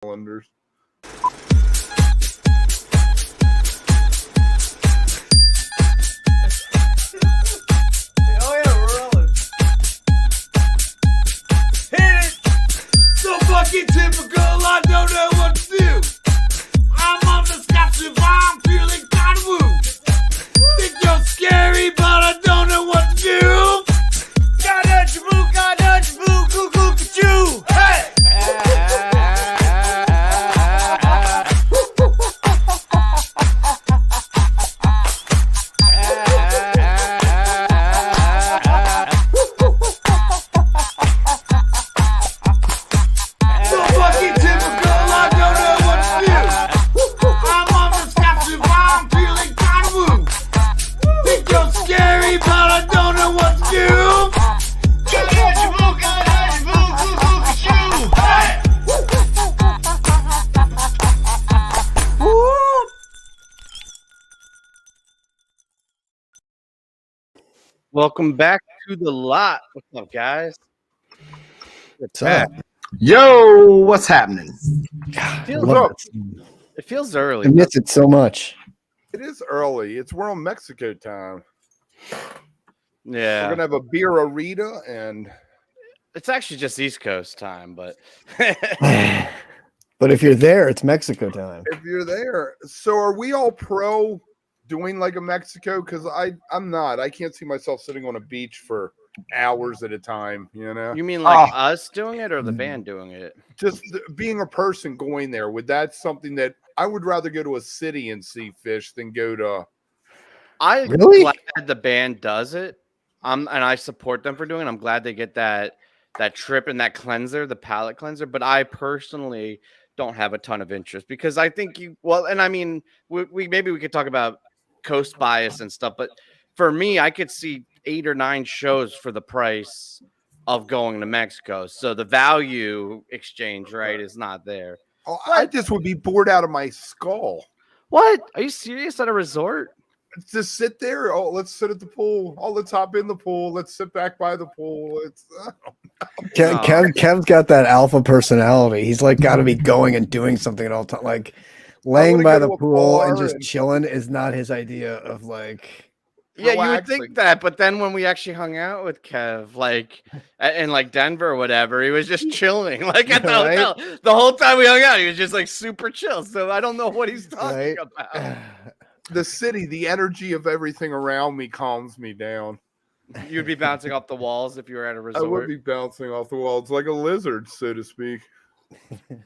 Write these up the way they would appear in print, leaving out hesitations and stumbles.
cylinders. Oh yeah, we're rolling. Hit it! So fucking typical, I don't know what to do. I'm on the Scotch and I'm feeling kind of woo. Think you're scary, but I don't know what to do. Got that you boo, cuckoo, ka-choo. Hey! Welcome back to the lot. What's up, guys? What's up? Yo, what's happening? It feels early. I miss it so much. It is early. We're on Mexico time. Yeah. We're gonna have a beer arita, and It's actually just East Coast time, but But if you're there, it's Mexico time. if you're there, so are we all pro doing like a Mexico? Because I'm not. I can't see myself sitting on a beach for hours at a time. You know, you mean like us doing it or the band doing it? just being a person going there. Would that something that I would rather go to a city and see fish than go to? I'm Really? glad the band does it. And I support them for doing it. I'm glad they get that trip and that cleanser, the palate cleanser. But I personally don't have a ton of interest because I think and I mean, we maybe we could talk about coast bias and stuff, but for me, I could see 8 or 9 shows for the price of going to Mexico. So the value exchange, right, is not there. Oh, I just would be bored out of my skull. What? Are you serious? At a resort? Just sit there. Oh, let's sit at the pool. Oh, let's hop in the pool. Let's sit back by the pool. Kev's got that alpha personality. He's like got to be going and doing something at all time. Like laying by the pool and just chilling is not his idea of like. Yeah, relaxing. you would think that, but then when we actually hung out with Kev, like in like Denver or whatever, he was just chilling, like at the hotel. The whole time we hung out, he was just like super chill. So I don't know what he's talking about. The city, the energy of everything around me calms me down. You'd be bouncing off the walls if you were at a resort. I would be bouncing off the walls like a lizard, so to speak.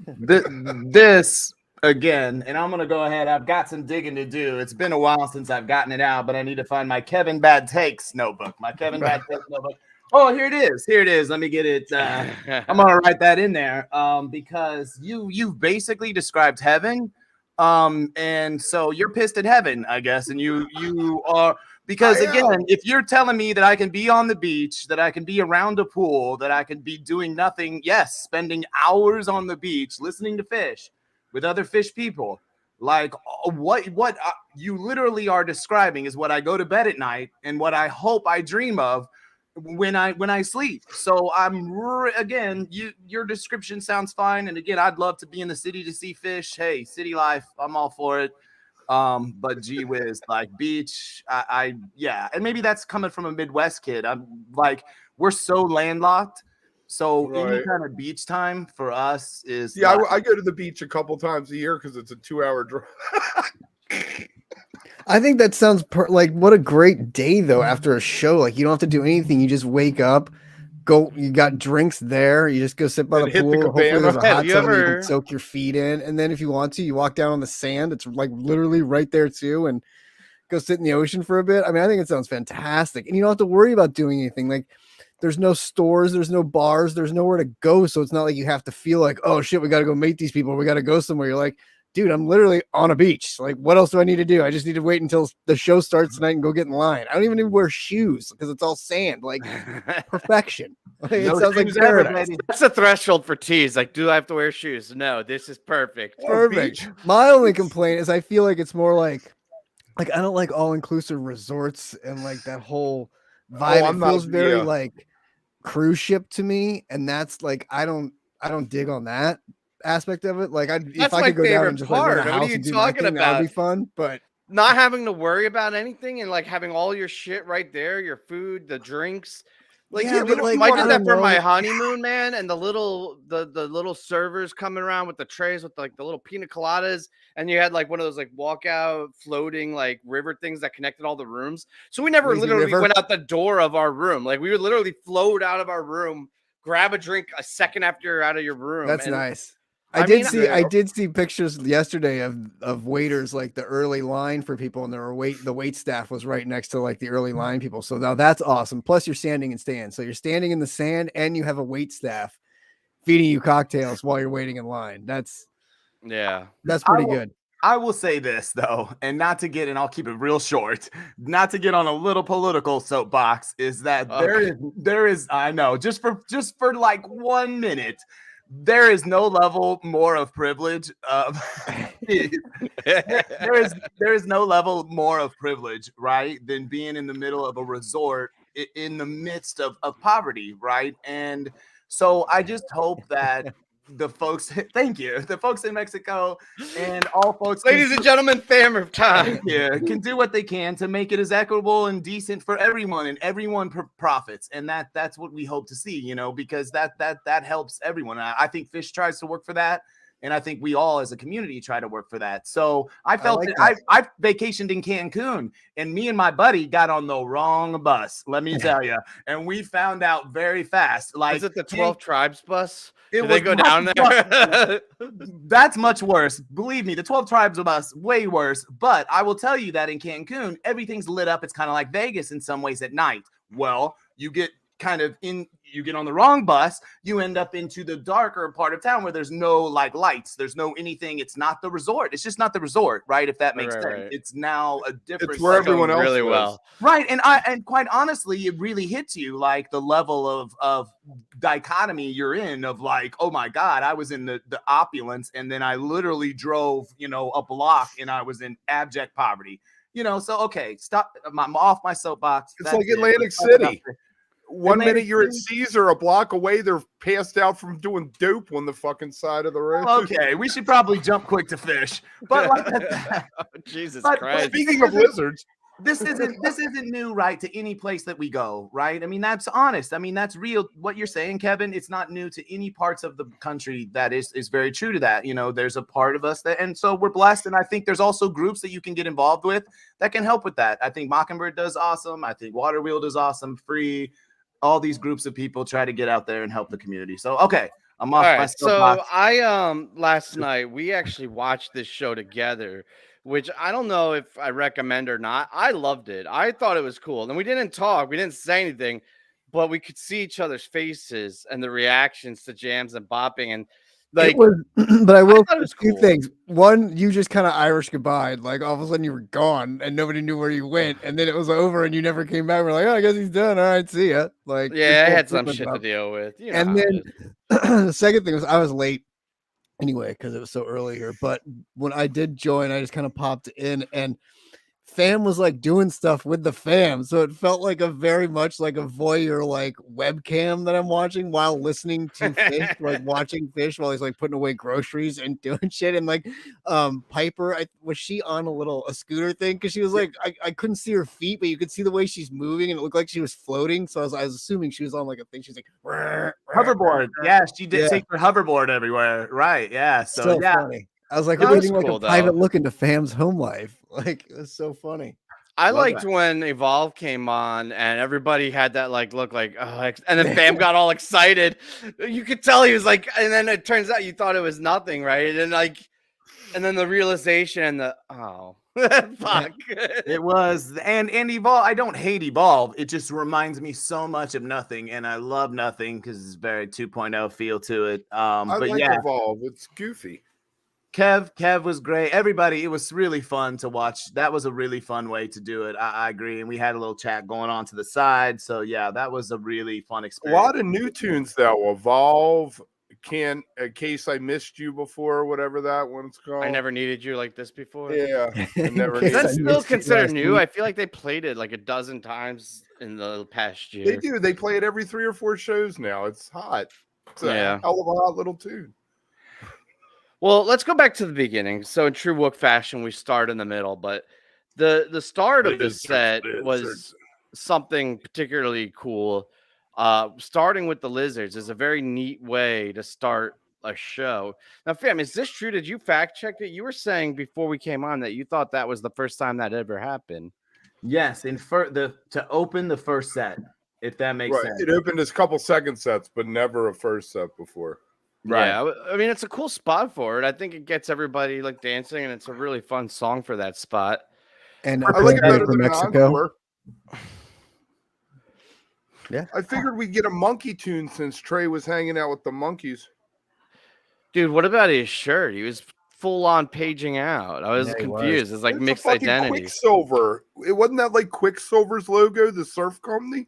This again, and I'm gonna go ahead. I've got some digging to do. It's been a while since I've gotten it out, but I need to find my Kevin Bad Takes notebook. My Kevin Bad Takes notebook. Oh, here it is. Here it is. Let me get it. I'm gonna write that in there. Because you've basically described heaven. And so you're pissed at heaven, I guess, and you are. Because again, if you're telling me that I can be on the beach, that I can be around a pool, that I can be doing nothing, yes, spending hours on the beach listening to fish with other fish people, like what you literally are describing is what I go to bed at night and what I hope I dream of when I sleep. So again, your description sounds fine, and again, I'd love to be in the city to see fish. Hey, city life, I'm all for it. But gee whiz, like beach, yeah, and maybe that's coming from a Midwest kid. I'm like, we're so landlocked, so any kind of beach time for us is I go to the beach a couple times a year because it's a 2-hour drive. I think that sounds like what a great day though after a show. Like you don't have to do anything. You just wake up, go. You got drinks there. You just go sit by the pool. Hopefully there's a hot tub you can soak your feet in, and then if you want to, you walk down on the sand. It's like literally right there too, and go sit in the ocean for a bit. I mean, I think it sounds fantastic, and you don't have to worry about doing anything. Like there's no stores, there's no bars, there's nowhere to go. So it's not like you have to feel like, oh shit, we got to go meet these people. We got to go somewhere. You're like, dude, I'm literally on a beach. Like, what else do I need to do? I just need to wait until the show starts tonight and go get in line. I don't even need to wear shoes because it's all sand. Like, perfection. Like, it sounds like paradise. That's a threshold for teas. Like, do I have to wear shoes? No, this is perfect. Perfect. My only complaint is I feel like it's more like I don't like all-inclusive resorts and like that whole vibe. It feels very like cruise ship to me, and that's like I don't dig on that aspect of it. Like, if That's I my could go down and favorite just like rent a part. What are house you and do my talking thing, that would be about? fun. But Not having to worry about anything and like having all your shit right there, your food, the drinks. Like, yeah, but like, I I did that don't for my know. honeymoon, man, and the little servers coming around with the trays with like the little pina coladas, and you had like one of those like walkout floating like river things that connected all the rooms. So we never Lazy literally river. went out the door of our room. Like we would literally float out of our room, grab a drink a second after you're out of your room. That's and nice. I I mean, did see pictures yesterday of waiters, like the early line for people, and the wait staff was right next to like the early line people. So now that's awesome. Plus you're standing and stand. So you're standing in the sand and you have a wait staff feeding you cocktails while you're waiting in line. That's pretty good. I will say this though, and not to get, and I'll keep it real short, not to get on a little political soapbox, is that there is, I know, just for like 1 minute, there is no level more of privilege. There is no level more of privilege, right, than being in the middle of a resort in the midst of poverty, right? And so I just hope that the folks, thank you, the folks in Mexico and all folks, ladies and gentlemen, family time. can do what they can to make it as equitable and decent for everyone, and everyone profits. And that's what we hope to see, you know, because that helps everyone. I think Fish tries to work for that. And I think we all as a community try to work for that. So I felt I vacationed in Cancun, and me and my buddy got on the wrong bus, let me tell you. And we found out very fast. Like, is it the 12 Tribes bus? Did they go down there? That's much worse. Believe me, the 12 Tribes of us, way worse. But I will tell you that in Cancun, everything's lit up. It's kind of like Vegas in some ways at night. Well, you get on the wrong bus, you end up into the darker part of town where there's no like lights, there's no anything. It's not the resort. It's just not the resort, right? If that makes sense. Right. It's now a different. It's where everyone else really is. Well, right? And quite honestly, it really hits you like the level of dichotomy you're in. Of like, oh my God, I was in the opulence, and then I literally drove, a block, and I was in abject poverty. So okay, stop. I'm off my soapbox. It's like Atlantic City. 1 minute you're at Caesar, a block away, they're passed out from doing dope on the fucking side of the road. Okay, we should probably jump quick to Fish. But like, Jesus Christ. But speaking of lizards, this isn't new, right, to any place that we go, right? I mean, that's honest. I mean, that's real. What you're saying, Kevin, it's not new to any parts of the country. That is very true to that. There's a part of us that, and so we're blessed. And I think there's also groups that you can get involved with that can help with that. I think Mockingbird does awesome. I think Water Wheel does awesome. Free. All these groups of people try to get out there and help the community. So, okay, I'm off my soapbox. So I last night we actually watched this show together, which I don't know if I recommend or not. I loved it. I thought it was cool. And we didn't talk, we didn't say anything, but we could see each other's faces and the reactions to jams and bopping. And like, but I will say two things. One, you just kind of Irish goodbye, like all of a sudden you were gone and nobody knew where you went, and then it was over and you never came back. We're like, oh, I guess he's done. All right, see ya. Like, yeah, I had some shit to deal with. And then the second thing was I was late anyway because it was so early here. But when I did join, I just kind of popped in, and fam was like doing stuff with the fam, so it felt like a very much like a voyeur like webcam that I'm watching while listening to Fish, like watching Fish while he's like putting away groceries and doing shit. And like Piper, was she on a scooter thing? Because she was like, I couldn't see her feet, but you could see the way she's moving, and it looked like she was floating. So I was assuming she was on like a thing. She's like hoverboard. Yeah, she did take her hoverboard everywhere. Right. Yeah. So yeah. Funny. I was like, we're getting like a private look into fam's home life. Like, it was so funny. I liked when Evolve came on and everybody had that like look like, oh, and then fam got all excited. You could tell he was like, and then it turns out you thought it was nothing, right? And then the realization and the fuck. It was, and Evolve. I don't hate Evolve. It just reminds me so much of Nothing, and I love Nothing because it's very 2.0 feel to it. I like Evolve. It's goofy. Kev was great. Everybody, it was really fun to watch. That was a really fun way to do it. I agree. And we had a little chat going on to the side. So yeah, that was a really fun experience. A lot of new tunes though. Evolve, Case I Missed You Before, or whatever that one's called. I Never Needed You Like This Before. Yeah. That's still considered new. I feel like they played it like a dozen times in the past year. They do. They play it every 3 or 4 shows now. It's hot. It's a hell of a hot little tune. Well, let's go back to the beginning. So in true Wook fashion, we start in the middle, but the start of the set was something particularly cool. Starting with the lizards is a very neat way to start a show. Now, fam, is this true? Did you fact check it? You were saying before we came on that you thought that was the first time that ever happened. Yes, to open the first set, if that makes sense. It opened as couple second sets, but never a first set before. Right. Yeah, I mean, it's a cool spot for it. I think it gets everybody like dancing, and it's a really fun song for that spot. And I like it better than Mexico. Encore. Yeah, I figured we'd get a monkey tune since Trey was hanging out with the monkeys. Dude, what about his shirt? He was full on paging out. I was confused. It's like mixed identity. Quicksilver. It wasn't that like Quicksilver's logo, the surf company?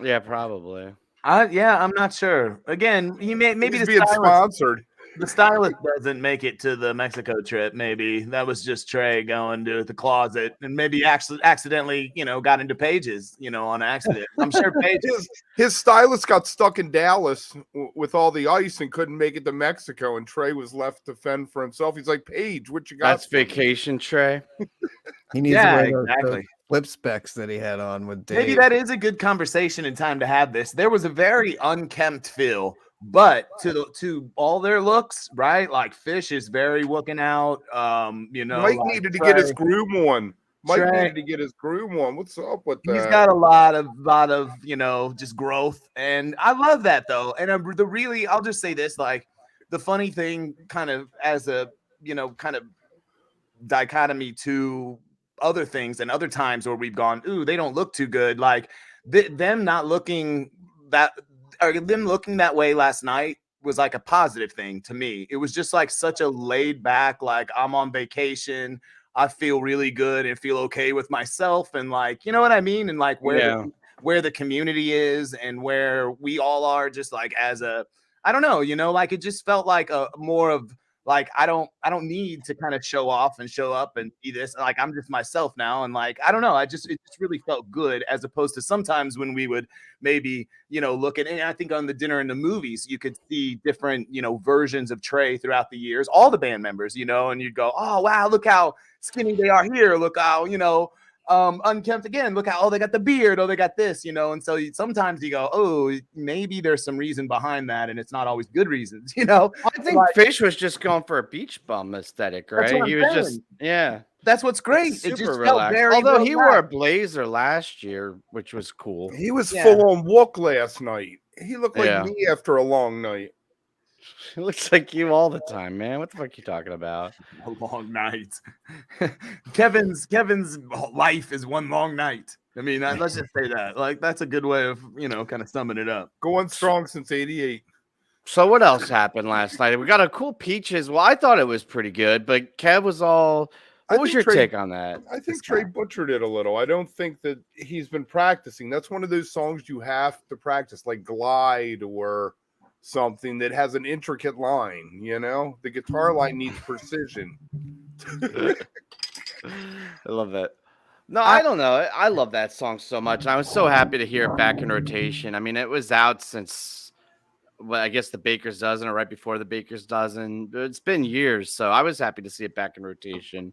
Yeah, probably. I'm not sure. Again, maybe he's being sponsored. The stylist doesn't make it to the Mexico trip. Maybe that was just Trey going to the closet and maybe accidentally, got into Pages, on accident. I'm sure Pages. His stylist got stuck in Dallas with all the ice and couldn't make it to Mexico, and Trey was left to fend for himself. He's like, Paige, what you got? That's vacation, Trey. He needs to wear those flip specs that he had on with Dave. Maybe that is a good conversation and time to have this. There was a very unkempt feel. But to all their looks, right? Like Fish is very looking out. Mike needed to get his groom on. Mike needed to get his groom on. What's up with that? He's got a lot of just growth, and I love that though. And I'll just say this: like the funny thing, kind of as a kind of dichotomy to other things and other times where we've gone, ooh, they don't look too good. Like them not looking that. Or them looking that way last night was like a positive thing to me. It was just like such a laid back, like I'm on vacation. I feel really good and feel okay with myself. And like, you know what I mean? And like where the community is and where we all are just like I don't know, like it just felt like a more of like, I don't need to kind of show off and show up and be this. Like, I'm just myself now. And like, I don't know. It just really felt good as opposed to sometimes when we would maybe, look at, and I think on the dinner and the movies, you could see different, versions of Trey throughout the years, all the band members, and you'd go, oh, wow, look how skinny they are here. Look how, unkempt again. Look how, they got the beard. Oh, they got this, and so sometimes you go, oh, maybe there's some reason behind that. And it's not always good reasons, I think Fish was just going for a beach bum aesthetic, right? He was just, that's what's great. Super it just relaxed. felt very Although he wore a blazer last year, which was cool. He was full on Wook last night. He looked like me after a long night. He looks like you all the time, man. What the fuck are you talking about? A long night. Kevin's life is one long night. I mean, let's just say that. Like, that's a good way of, kind of summing it up. Going strong since '88. So what else happened last night? We got a cool Peaches. Well, I thought it was pretty good, but Kev was all... What was your take on that? I think Trey butchered it a little. I don't think that he's been practicing. That's one of those songs you have to practice, like Glide or something that has an intricate line, The guitar line needs precision. I love that. No, I don't know. I love that song so much. I was so happy to hear it back in rotation. I mean, it was out since, I guess the Baker's Dozen or right before the Baker's Dozen. It's been years, so I was happy to see it back in rotation.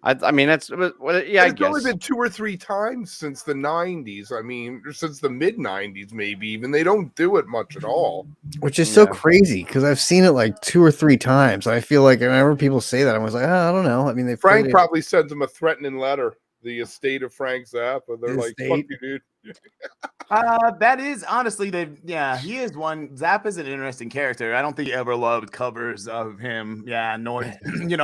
I mean, it's It's only been 2 or 3 times since the 90s. I mean, since the mid 90s, maybe even. They don't do it much at all. Which is so crazy because I've seen it like 2 or 3 times. I feel like whenever people say that, I was like, I don't know. I mean, Frank probably sends them a threatening letter. The estate of Frank Zappa. They're like, fuck you, dude. That is honestly, he is one. Zappa's an interesting character. I don't think he ever loved covers of him. Yeah, nor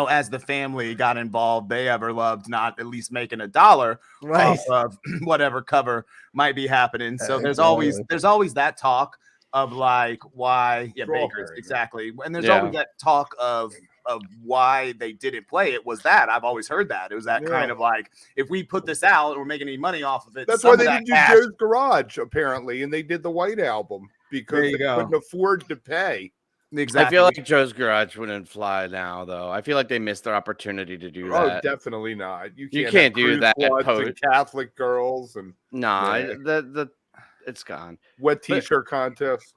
as the family got involved, they ever loved not at least making $1 off of whatever cover might be happening. So there's always that talk of like why Baker's exactly, and there's always that talk of why they didn't play it was that I've always heard that it was that kind of like if we put this out and we're making any money off of it. That's why they didn't do Joe's Garage apparently, and they did the White Album because they couldn't afford to pay. Exactly. I feel like Joe's Garage wouldn't fly now, though. I feel like they missed their opportunity to do that. Oh, definitely not. You can't do that. Catholic girls and it's gone. Wet T-shirt contest.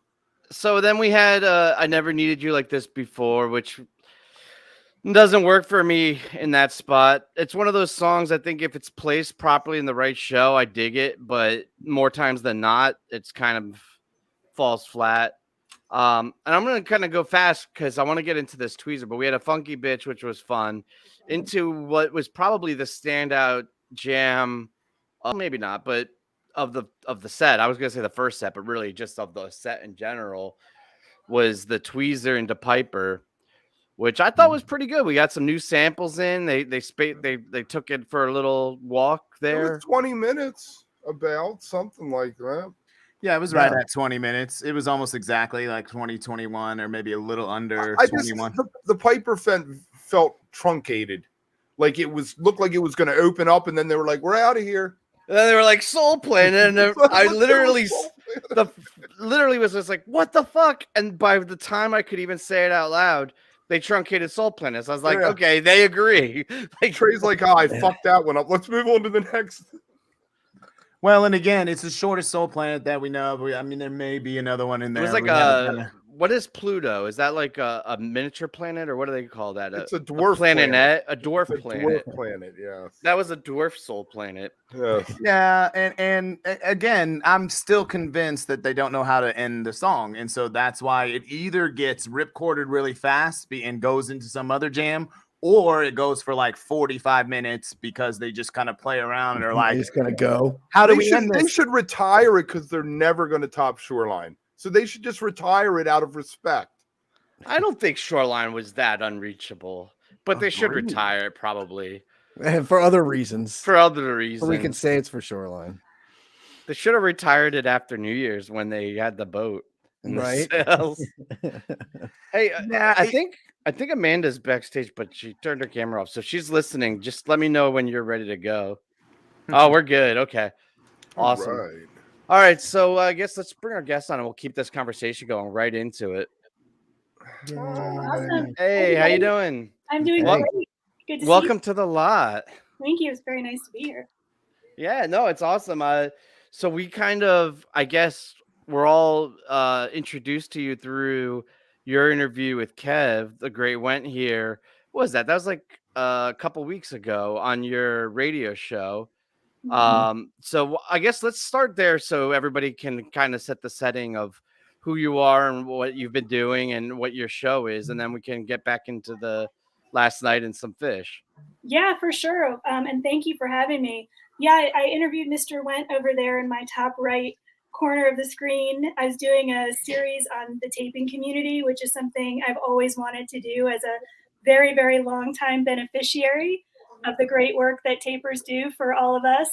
So then we had I Never Needed You Like This Before, which Doesn't work for me in that spot. It's one of those songs I think if it's placed properly in the right show, I dig it, but more times than not, it's kind of falls flat. And I'm gonna kind of go fast because I want to get into this tweezer, but we had a funky bitch, which was fun, into what was probably the standout jam. Maybe not, but of the set. I was gonna say the first set, but really just of the set in general was the tweezer into Piper, which I thought was pretty good. We got some new samples in. They took it for a little walk there. It was 20 minutes, about something like that. Yeah, it was right at 20 minutes. It was almost exactly like 2021 or maybe a little under 21. The Piper felt truncated. Like looked like it was going to open up, and then they were like, "We're out of here." And then they were like Soul Planet, and I literally was just like, "What the fuck?" And by the time I could even say it out loud, they truncated Soul Planet. So I was like, "Okay, they agree." Like Trey's like, "Oh, I fucked that one up. Let's move on to the next." Well, and again, it's the shortest Soul Planet that we know of. I mean, there may be another one in there. It was like what is Pluto? Is that like a miniature planet, or what do they call that? It's a dwarf planet. A dwarf planet. Dwarf planet, yeah. That was a dwarf Soul Planet. Yes. Yeah, and again, I'm still convinced that they don't know how to end the song, and so that's why it either gets rip-corded really fast and goes into some other jam, or it goes for like 45 minutes because they just kind of play around and are like, "He's gonna go." How do we end this? They should retire it because they're never going to top Shoreline. So they should just retire it out of respect. I don't think Shoreline was that unreachable, but they should retire it probably. And for other reasons. We can say it's for Shoreline. They should have retired it after New Year's when they had the boat. Right. Hey, I think Amanda's backstage, but she turned her camera off. So she's listening. Just let me know when you're ready to go. Oh, we're good. Okay. Awesome. All right. So I guess let's bring our guest on and we'll keep this conversation going right into it. Awesome. Hey, how you doing? I'm doing great. Good to Welcome to the lot. Thank you. It's very nice to be here. Yeah, no, it's awesome. So we kind of, I guess, we're all introduced to you through your interview with Kev, the great Went here. What was that? That was like a couple weeks ago on your radio show. So I guess let's start there so everybody can kind of set the setting of who you are and what you've been doing and what your show is, and then we can get back into the last night and some fish. Yeah, for sure. And thank you for having me. Yeah, I interviewed Mr. Went over there in my top right corner of the screen. I was doing a series on the taping community, which is something I've always wanted to do as a very, very long time beneficiary of the great work that tapers do for all of us.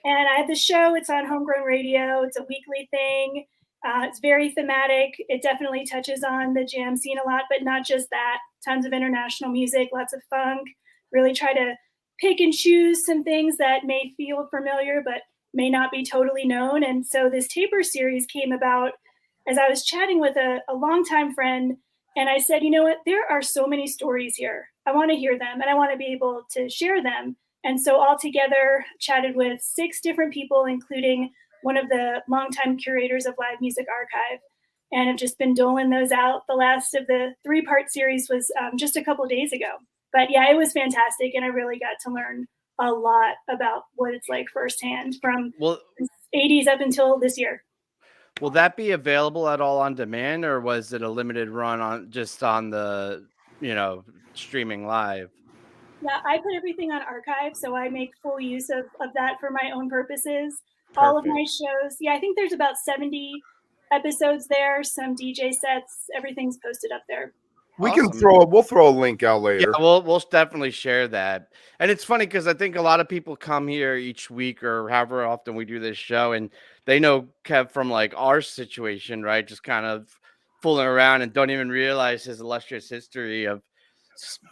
And I have the show. It's on Homegrown Radio. It's a weekly thing. It's very thematic. It definitely touches on the jam scene a lot, but not just that. Tons of international music, lots of funk. Really try to pick and choose some things that may feel familiar, but may not be totally known. And so this taper series came about as I was chatting with a longtime friend. And I said, you know what? There are so many stories here. I want to hear them and I want to be able to share them. And so all together chatted with 6 different people, including one of the longtime curators of Live Music Archive, and have just been doling those out. The last of the 3-part series was just a couple days ago. But yeah, it was fantastic. And I really got to learn a lot about what it's like firsthand from the 80s up until this year. Will that be available at all on demand, or was it a limited run on the, streaming live? Yeah, I put everything on archive, so I make full use of that for my own purposes. Perfect. All of my shows. Yeah, I think there's about 70 episodes there, some DJ sets, everything's posted up there. We'll throw a link out later. Yeah, we'll definitely share that. And it's funny because I think a lot of people come here each week or however often we do this show, and they know Kev from like our situation, right? Just kind of fooling around and don't even realize his illustrious history of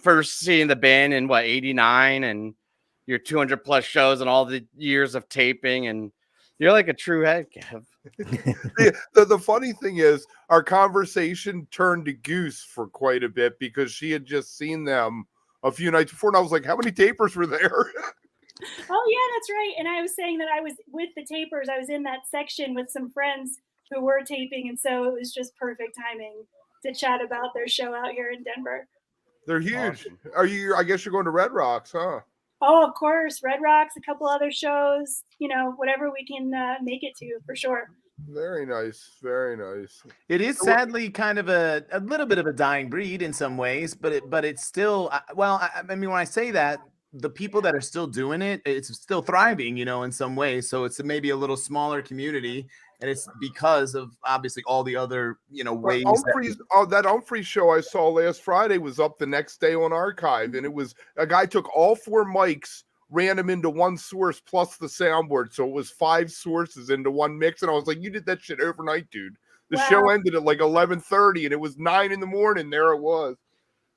first seeing the band in 89 and your 200 plus shows and all the years of taping, and you're like a true head, Kev. The funny thing is our conversation turned to Goose for quite a bit because she had just seen them a few nights before, and I was like, how many tapers were there? Oh yeah, that's right. And I was saying that I was with the tapers. I was in that section with some friends who were taping, and so it was just perfect timing to chat about their show out here in Denver. They're huge. Awesome. Are you? I guess you're going to Red Rocks, huh? Oh, of course, Red Rocks, a couple other shows. Whatever we can make it to, for sure. Very nice. Very nice. It is sadly kind of a little bit of a dying breed in some ways, but it's still I mean, when I say that, the people that are still doing it, it's still thriving, in some ways. So it's maybe a little smaller community, and it's because of obviously all the other ways. That Humphreys show I saw last Friday was up the next day on Archive, and it was a guy took all 4 mics, ran them into one source plus the soundboard, so it was 5 sources into one mix. And I was like, "You did that shit overnight, dude." The show ended at like 11:30, and it was 9 in the morning. There it was.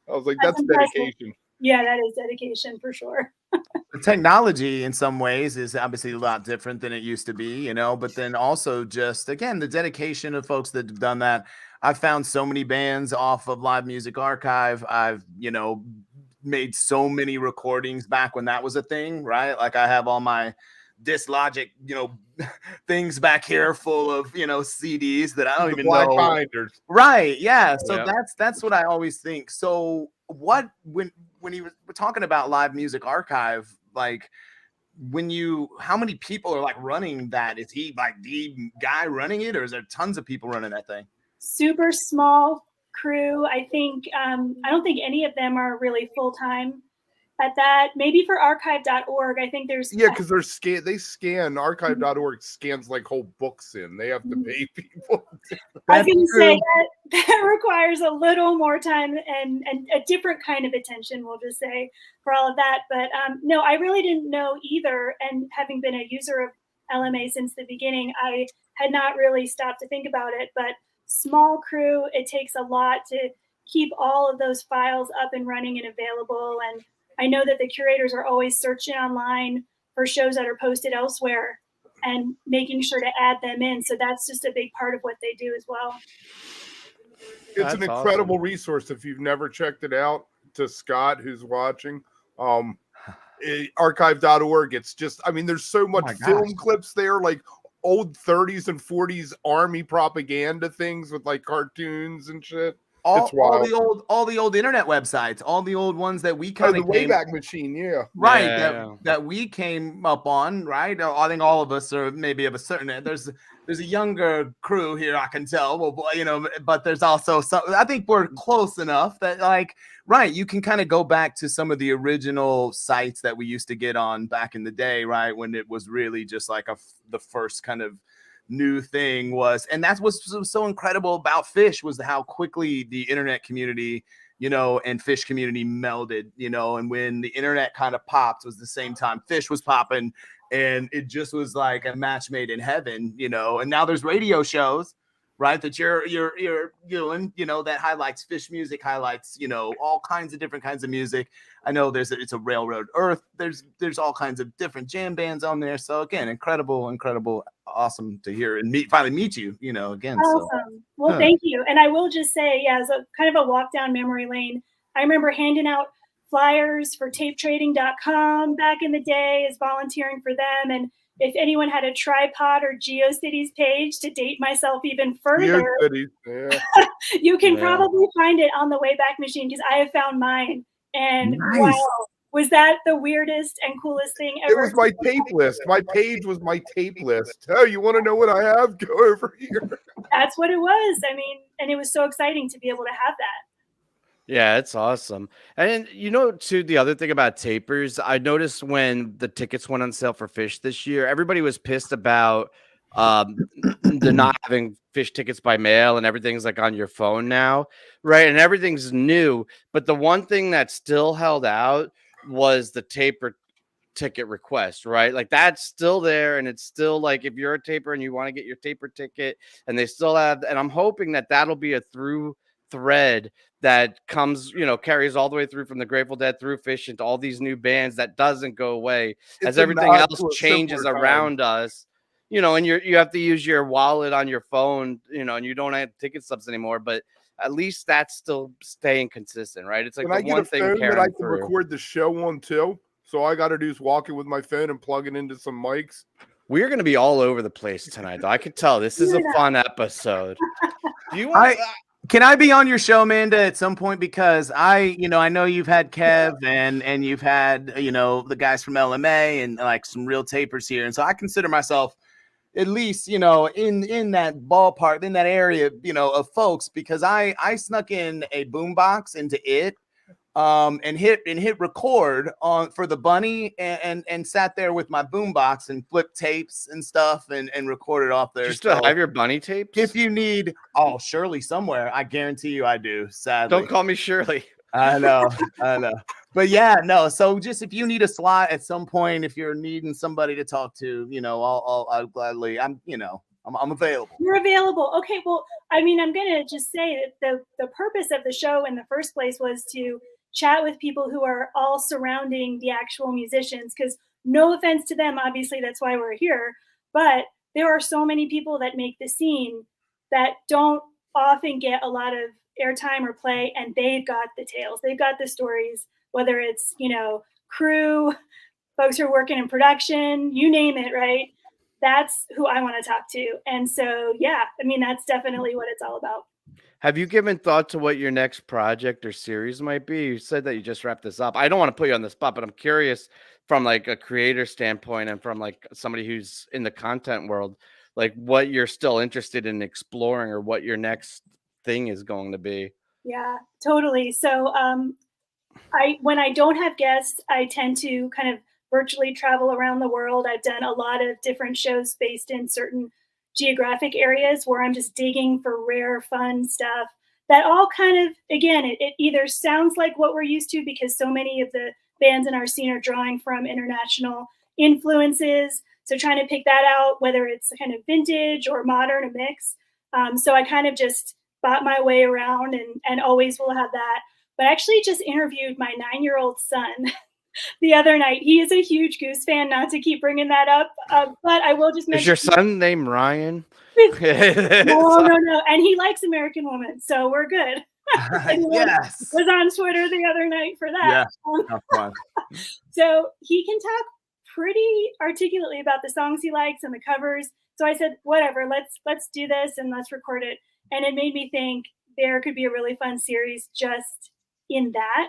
I was like, "That's dedication." Yeah, that is dedication for sure. The technology in some ways is obviously a lot different than it used to be, but then also just, again, the dedication of folks that have done that. I've found so many bands off of Live Music Archive. I've, made so many recordings back when that was a thing, right? Like I have all my Dislogic, things back here full of, CDs that I don't even know. Binders. Right. Yeah. So that's what I always think. So what, when we're talking about Live Music Archive, like how many people are like running that? Is he like the guy running it, or is there tons of people running that thing? Super small crew. I think, I don't think any of them are really full-time at that. Maybe for archive.org, I think there's because they scan archive.org scans like whole books in. They have to pay people. I was going to say that requires a little more time and a different kind of attention, we'll just say, for all of that. But no, I really didn't know either. And having been a user of LMA since the beginning, I had not really stopped to think about it. But small crew, it takes a lot to keep all of those files up and running and available. And I know that the curators are always searching online for shows that are posted elsewhere and making sure to add them in. So that's just a big part of what they do as well. It's an incredible resource if you've never checked it out. To Scott, who's watching, archive.org. It's just, I mean, there's so much film clips there, like old 30s and 40s army propaganda things with like cartoons and shit. All the old internet websites, all the old ones that we kind of the Wayback Machine, that we came up on, right? I think all of us are maybe of a certain. There's a younger crew here, I can tell. Well, but there's also some. I think we're close enough that, like, right, you can kind of go back to some of the original sites that we used to get on back in the day, right, when it was really just like the first kind of new thing was. And that's what's so incredible about Fish was how quickly the internet community, and Fish community melded, and when the internet kind of popped was the same time Fish was popping, and it just was like a match made in heaven, and now there's radio shows, right, that you're doing, that highlights Fish music, highlights, all kinds of different kinds of music. I know it's a Railroad Earth. There's all kinds of different jam bands on there. So again, incredible, awesome to hear and finally meet you, again. Awesome. So. Well, thank you. And I will just say, as a kind of a walk down memory lane, I remember handing out flyers for tapetrading.com back in the day as volunteering for them. And if anyone had a Tripod or GeoCities page, to date myself even further, you can probably find it on the Wayback Machine, because I have found mine. And wow, was that the weirdest and coolest thing ever? It was my tape list. My page was my tape list. Oh, you want to know what I have? Go over here. That's what it was. I mean, and it was so exciting to be able to have that. Yeah, it's awesome. And too, the other thing about tapers, I noticed when the tickets went on sale for Fish this year, everybody was pissed about they're not having Fish tickets by mail and everything's like on your phone now, right? And everything's new. But the one thing that still held out was the taper ticket request, right? Like that's still there, and it's still like if you're a taper and you want to get your taper ticket, and they still have, and I'm hoping that that'll be a through thread that comes, carries all the way through from the Grateful Dead through Fish into all these new bands that doesn't go away as everything else changes around us. And you have to use your wallet on your phone, and you don't have ticket stubs anymore, but at least that's still staying consistent, right? It's like the one thing that I can record the show on too. So all I got to do is walk in with my phone and plug it into some mics. We're going to be all over the place tonight, though. I could tell this is a fun episode. Do you want? Can I be on your show, Amanda, at some point? Because I know you've had Kev and you've had, the guys from LMA and like some real tapers here. And so I consider myself at least, in that ballpark, in that area, of folks, because I snuck in a boombox into it. And hit record on for the bunny and sat there with my boombox and flipped tapes and stuff and recorded off there. Do you still have your bunny tapes? If you need, surely somewhere. I guarantee you I do. Sadly. Don't call me Shirley. I know. But yeah, no. So just if you need a slot at some point, if you're needing somebody to talk to, I'll gladly. I'm available. You're available. Okay. Well, I mean, I'm gonna just say that the purpose of the show in the first place was to chat with people who are all surrounding the actual musicians, because no offense to them, obviously that's why we're here, but there are so many people that make the scene that don't often get a lot of airtime or play, and they've got the tales, they've got the stories, whether it's, crew, folks who are working in production, you name it, right? That's who I want to talk to. And so, yeah, I mean, that's definitely what it's all about. Have you given thought to what your next project or series might be? You said that you just wrapped this up. I don't want to put you on the spot, but I'm curious from like a creator standpoint and from like somebody who's in the content world, like what you're still interested in exploring or what your next thing is going to be. Yeah, totally. So when I don't have guests, I tend to kind of virtually travel around the world. I've done a lot of different shows based in certain geographic areas where I'm just digging for rare, fun stuff that all kind of, again, it either sounds like what we're used to because so many of the bands in our scene are drawing from international influences. So trying to pick that out, whether it's kind of vintage or modern, a mix. So I kind of just bought my way around and always will have that. But I actually just interviewed my 9-year-old son the other night. He is a huge Goose fan, not to keep bringing that up, but I will just mention. Is your son named Ryan? No. And he likes American Woman, so we're good. Yes. Was on Twitter the other night for that. Yeah. So he can talk pretty articulately about the songs he likes and the covers. So I said, whatever, let's do this and let's record it. And it made me think there could be a really fun series just in that.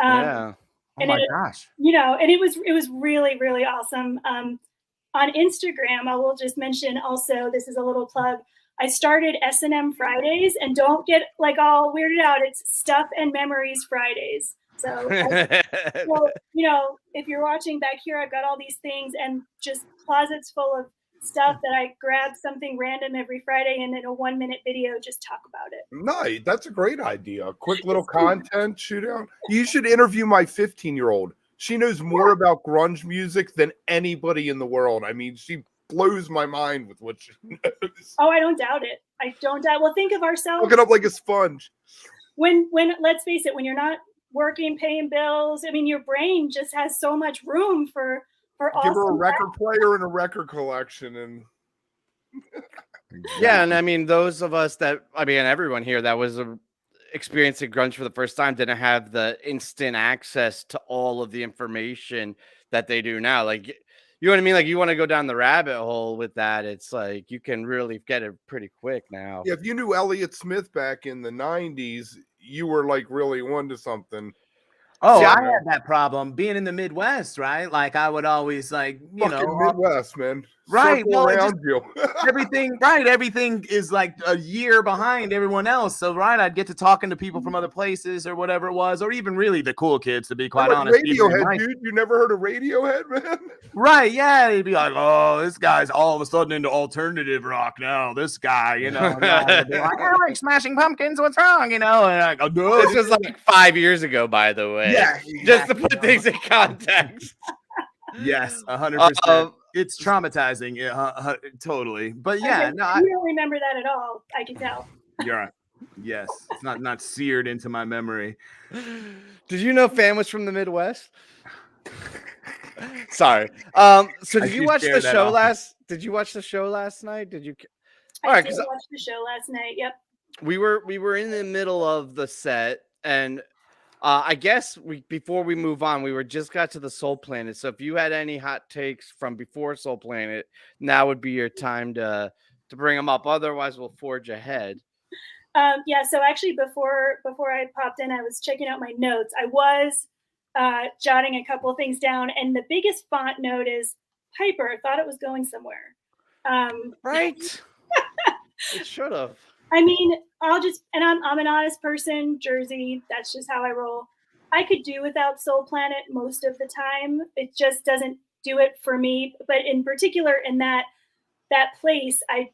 Yeah. Oh my gosh. And it was really, really awesome. On Instagram, I will just mention also, this is a little plug, I started S&M Fridays, and don't get like all weirded out. It's Stuff and Memories Fridays. So, if you're watching back here, I've got all these things and just closets full of stuff that I grab something random every Friday and in a 1-minute video just talk about it. Nice. That's a great idea. A quick little content shootout. You should interview my 15-year-old. She knows more about grunge music than anybody in the world. I mean, she blows my mind with what she knows. Oh, I don't doubt it. Well, think of ourselves. Look it up like a sponge. When let's face it, when you're not working, paying bills, I mean, your brain just has so much room for all. Give her a record player and a record collection, and yeah, and I mean, those of us everyone here that was experiencing grunge for the first time didn't have the instant access to all of the information that they do now. Like, you know what I mean? Like, you want to go down the rabbit hole with that, it's like you can really get it pretty quick now. Yeah, if you knew Elliott Smith back in the 90s, you were like really onto something. Oh, I had that problem being in the Midwest, right? Like I would always Midwest, man. Right. Well, around you. Everything is like a year behind everyone else. So, right, I'd get to talking to people from other places or whatever it was, or even really the cool kids, to be quite honest. Radiohead, dude. You never heard of Radiohead, man? Right. Yeah. He'd be like, oh, this guy's all of a sudden into alternative rock now. This guy, and I'd be like, I like Smashing Pumpkins. What's wrong? And I go, no. This was like 5 years ago, by the way. Yeah. Exactly. Just to put things in context. Yes, 100%. It's traumatizing, totally. But yeah, you don't remember that at all. I can tell. You're right. Yes, it's not seared into my memory. Did you know Fan was from the Midwest? Sorry. So did you watch the show last? Did you watch the show last night? Did you? All right, I watched the show last night. Yep. We were in the middle of the set, and I guess before we move on, we just got to the Soul Planet. So if you had any hot takes from before Soul Planet, now would be your time to bring them up. Otherwise, we'll forge ahead. Yeah, so actually before I popped in, I was checking out my notes. I was jotting a couple of things down, and the biggest font note is Piper. Thought it was going somewhere. Right? It should have. I mean, I'm an honest person, Jersey. That's just how I roll. I could do without Soul Planet most of the time. It just doesn't do it for me. But in particular, in that place, I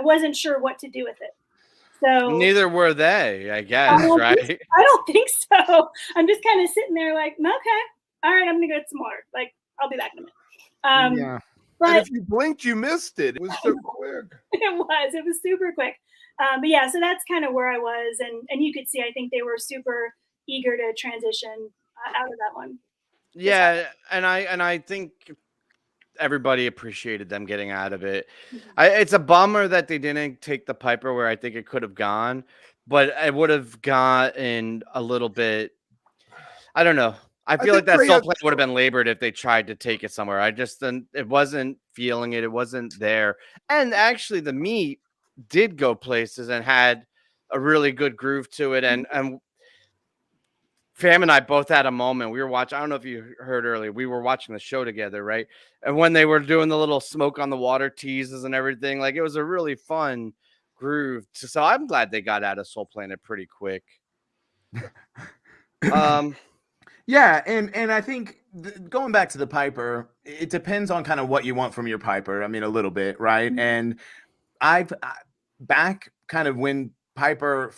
wasn't sure what to do with it. So Neither were they, I guess, right? I don't think so. I'm just kind of sitting there like, okay, all right, I'm gonna go get some water. Like, I'll be back in a minute. Yeah. But and if you blinked, you missed it. It was so quick. It was super quick. But yeah, so that's kind of where I was, and you could see, I think they were super eager to transition out of that one. Yeah, and I think everybody appreciated them getting out of it. It's a bummer that they didn't take the Piper where I think it could have gone, but it would have gotten a little bit. I don't know. I feel like that Soul Planet would have been labored if they tried to take it somewhere. I just it wasn't feeling it. It wasn't there. And actually, the meat did go places and had a really good groove to it. And Fam and I both had a moment. We were watching. I don't know if you heard earlier. We were watching the show together, right? And when they were doing the little smoke on the water teases and everything, like it was a really fun groove. So I'm glad they got out of Soul Planet pretty quick. Yeah, and I think going back to the Piper, it depends on kind of what you want from your Piper. I mean, a little bit, right? Mm-hmm. And back kind of when Piper,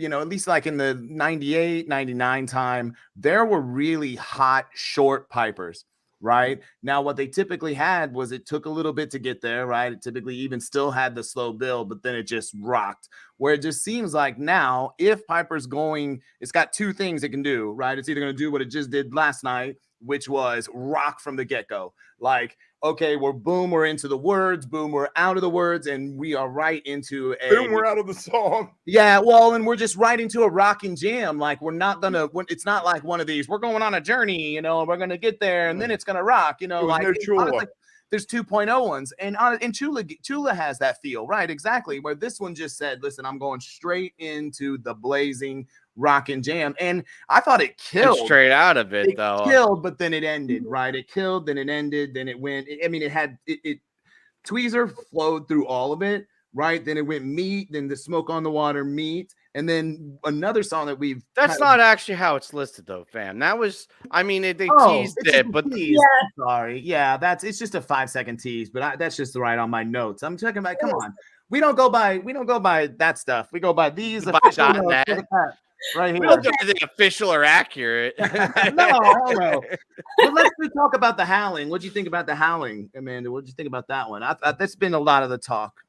at least like in the 98, 99 time, there were really hot, short Pipers, right? Now, what they typically had was it took a little bit to get there, right? It typically even still had the slow build, but then it just rocked. Where it just seems like now, if Piper's going, it's got two things it can do, right? It's either going to do what it just did last night, which was rock from the get-go. Like, okay, we're into the words, boom, we're out of the words, and we are right into boom, we're out of the song. Yeah, well, and we're just right into a rocking jam. Like, we're not gonna, it's not like one of these, we're going on a journey, we're gonna get there and then it's gonna rock, like no honestly, there's 2.0 ones, and Chula has that feel, right? Exactly, where this one just said, listen, I'm going straight into the blazing rock and jam, and I thought it killed. And straight out of it, though. Killed, but then it ended, right? It killed, then it ended, then it went. It had Tweezer flowed through all of it, right? Then it went meat, then the smoke on the water meat, and then another song that we've. That's not actually how it's listed, though, fam. That was, they teased it, but tease. Yeah. Sorry, yeah, it's just a 5-second tease, but that's just right on my notes. I'm talking about. Come on, we don't go by that stuff. We go by these official notes. Right here. We don't do anything official or accurate. No. But let's talk about the Howling. What do you think about the Howling, Amanda? What do you think about that one? That's been a lot of the talk.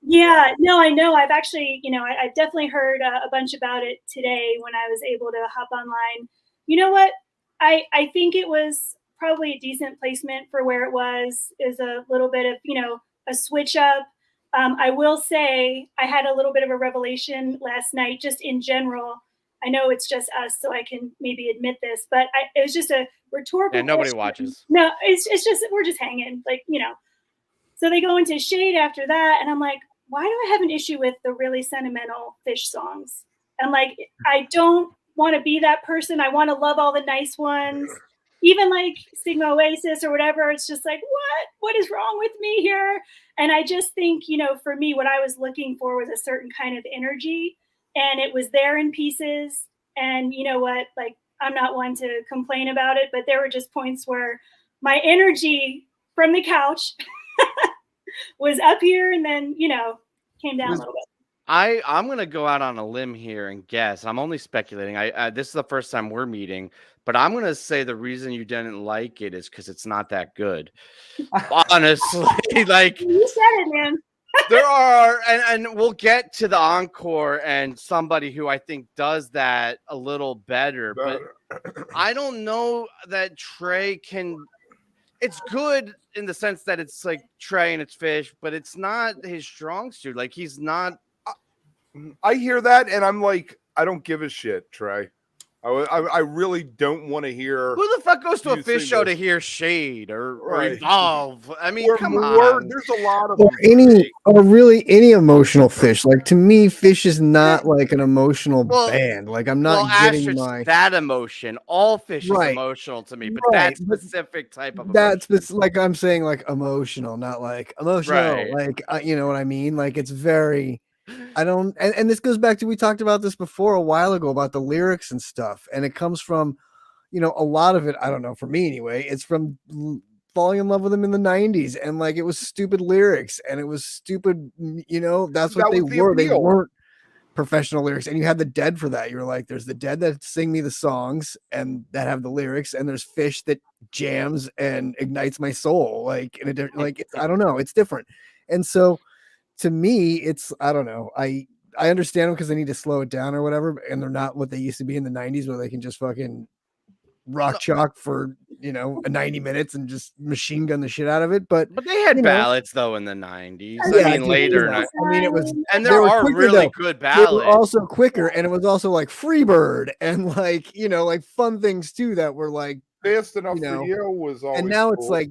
Yeah, no, I know. I've actually, I've definitely heard a bunch about it today when I was able to hop online. You know what? I think it was probably a decent placement for where it was. Is a little bit of, a switch up. I will say I had a little bit of a revelation last night, just in general. I know it's just us, so I can maybe admit this, but it was just a rhetorical. And nobody watches. No, it's just we're just hanging, like, So they go into Shade after that, and I'm like, why do I have an issue with the really sentimental Fish songs? And like, I don't want to be that person. I want to love all the nice ones, even like Sigma Oasis or whatever. It's just like, what is wrong with me here? And I just think, for me, what I was looking for was a certain kind of energy. And it was there in pieces. And you know what? Like, I'm not one to complain about it, but there were just points where my energy from the couch was up here and then, came down a little bit. I'm going to go out on a limb here and guess. I'm only speculating. This is the first time we're meeting, but I'm going to say the reason you didn't like it is because it's not that good. Honestly, like. You said it, man. There are, and we'll get to the encore and somebody who I think does that a little better, but I don't know that Trey can. It's good in the sense that it's like Trey and it's Fish, but it's not his strong suit. Like, he's not. I hear that, and I'm like, I don't give a shit, Trey. I really don't want to hear. Who the fuck goes to a You fish sing show this. to hear Shade or Right. Evolve? I mean, Or come more. on. There's a lot of Or them. any, or really any emotional Fish. Like to me, Fish is not like an emotional Well, band. Like I'm Well, not getting Ash, my that emotion. All fish is Right. emotional to me, but Right, that but specific type of that's emotion. like I'm saying like emotional, not like emotional. Right. Like you know what I mean? Like it's very. I don't, and this goes back to we talked about this before a while ago about the lyrics and stuff, and it comes from, you know, a lot of it. I don't know, for me anyway, it's from falling in love with them in the '90s, and like it was stupid lyrics, and it was stupid. You know, that's what That they was the were. They appeal. weren't professional lyrics, and you had the Dead for that. You're like, there's the Dead that sing me the songs and that have the lyrics, and there's Fish that jams and ignites my soul. Like in a like it's, I don't know, it's different, and so to me, it's, I don't know. I understand them because they need to slow it down or whatever, and they're not what they used to be in the '90s, where they can just fucking rock chalk for 90 minutes and just machine gun the shit out of it. But they had you know, ballads though in the 90s. Yeah, I mean, later. I mean, it was, And they there were are quicker, really though. good They were ballads. also quicker, and it was also like Freebird and like like fun things too that were like Fast Enough for You was always. and now cool. it's like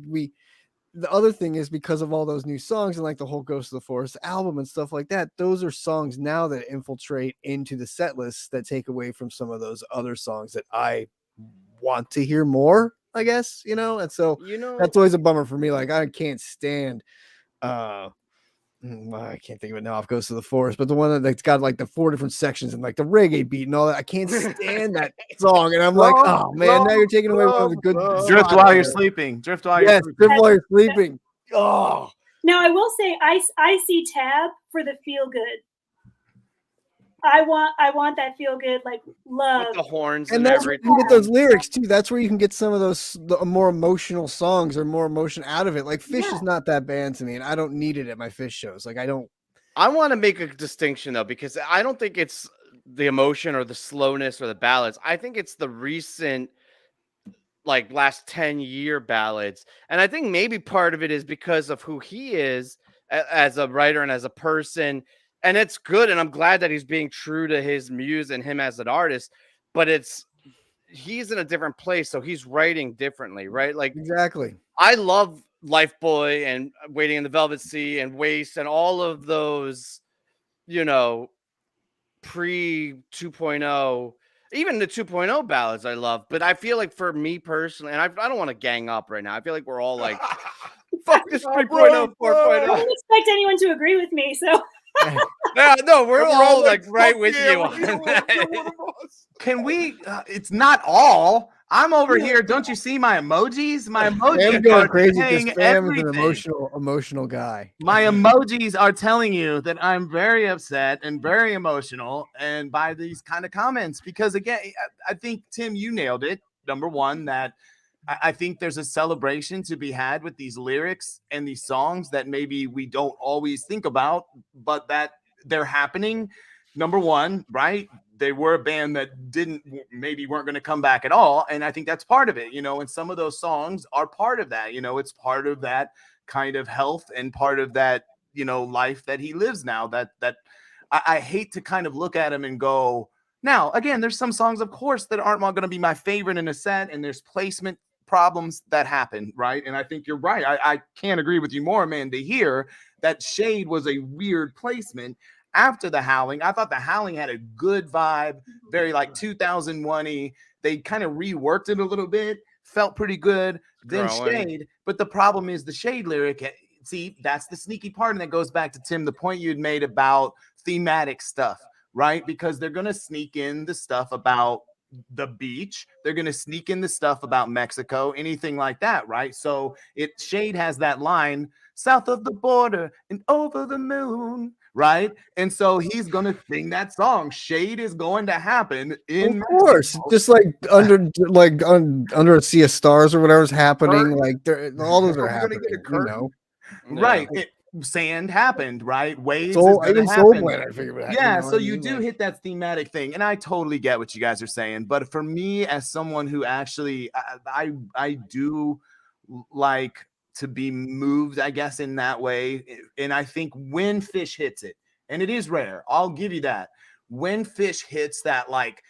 the other thing is because of all those new songs and like the whole Ghost of the Forest album and stuff like that, those are songs now that infiltrate into the set lists that take away from some of those other songs that I want to hear more, I guess, and so that's always a bummer for me. Like I can't stand I can't think of it now off Ghost of the Forest, but the one that's got like the 4 different sections and like the reggae beat and all that. I can't stand that song. And I'm like, oh man, now you're taking away one of the good Drift while you're sleeping. Drift while you're sleeping. Drift while you're sleeping. Oh. Now I will say I see Tab for the feel good. I want that feel good, like love with the horns and and that's where everything. you can get those lyrics too. That's where you can get some of those more emotional songs or more emotion out of it. Like Fish is not that band to me, and I don't need it at my Fish shows. Like I don't. I want to make a distinction though, because I don't think it's the emotion or the slowness or the ballads. I think it's the recent, like last 10-year ballads, and I think maybe part of it is because of who he is as a writer and as a person. And it's good, and I'm glad that he's being true to his muse and him as an artist, but he's in a different place, so he's writing differently, right? Like exactly. I love Life Boy and Waiting in the Velvet Sea and Waste and all of those, pre 2.0, even the 2.0 ballads I love. But I feel like for me personally, and I don't want to gang up right now. I feel like we're all like, fuck this 3.0, 4.0. I don't expect anyone to agree with me, so. No, we're all like right with you on that. Can we? It's not all. I'm over here. Don't you see my emojis? My emojis I'm going are crazy saying because Sam is everything. an emotional guy. My emojis are telling you that I'm very upset and very emotional, and by these kind of comments, because again, I think Tim, you nailed it. Number one, that I think there's a celebration to be had with these lyrics and these songs that maybe we don't always think about, but that they're happening. Number one, right? They were a band that weren't going to come back at all. And I think that's part of it, and some of those songs are part of that, it's part of that kind of health and part of that, life that he lives now, that I hate to kind of look at him and go, now, again, there's some songs, of course, that aren't going to be my favorite in a set, and there's placement problems that happen, right? And I think you're right. I can't agree with you more, man, to hear that Shade was a weird placement after the Howling. I thought the Howling had a good vibe, very like 2001-y. They kind of reworked it a little bit, felt pretty good. Then Shade, but the problem is the Shade lyric. See, that's the sneaky part, and that goes back to Tim, the point you'd made about thematic stuff, right? Because they're going to sneak in the stuff about the beach, they're going to sneak in the stuff about Mexico, anything like that, right? So Shade has that line, south of the border and over the moon, right? And so he's going to sing that song. Shade is going to happen in Of course, Mexico. just under a sea of stars or whatever's happening, like all those are happening, Right. Sand happened, right? Waves Soul happen. I figured that. Yeah, so you do hit that thematic thing, and I totally get what you guys are saying. But for me, as someone who actually, I do like to be moved, I guess, in that way. And I think when Fish hits it, and it is rare, I'll give you that. When Fish hits that like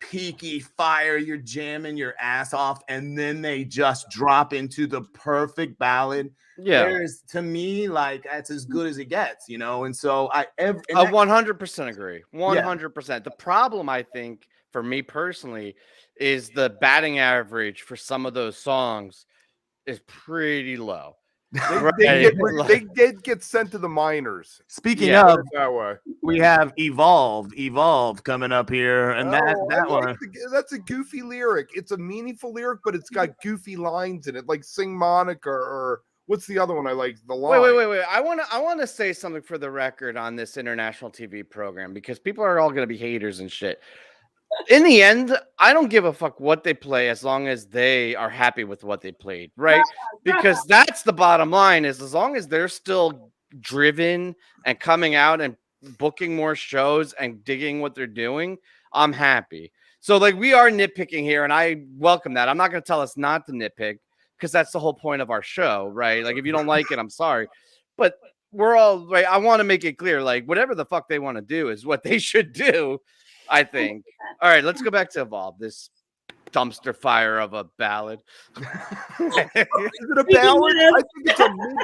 peaky fire, you're jamming your ass off, and then they just drop into the perfect ballad. Yeah, There's, to me, like, that's as good as it gets, you know. And so I 100% agree. 100%. The problem, I think, for me personally, is the batting average for some of those songs is pretty low. They did get sent to the minors. Speaking of that way, we have Evolve coming up here, and that one. That's a goofy lyric. It's a meaningful lyric, but it's got goofy lines in it, like "Sing Monica" or what's the other one I like? The line. Wait. I want to say something for the record on this international TV program, because people are all going to be haters and shit. In the end, I don't give a fuck what they play as long as they are happy with what they played, right? Because that's the bottom line, is as long as they're still driven and coming out and booking more shows and digging what they're doing, I'm happy. So, like, we are nitpicking here, and I welcome that. I'm not going to tell us not to nitpick, because that's the whole point of our show, right? Like, if you don't like it, I'm sorry. But we're all, right, I want to make it clear, like, whatever the fuck they want to do is what they should do, I think. All right, let's go back to Evolve, this dumpster fire of a ballad. Is it a ballad? I think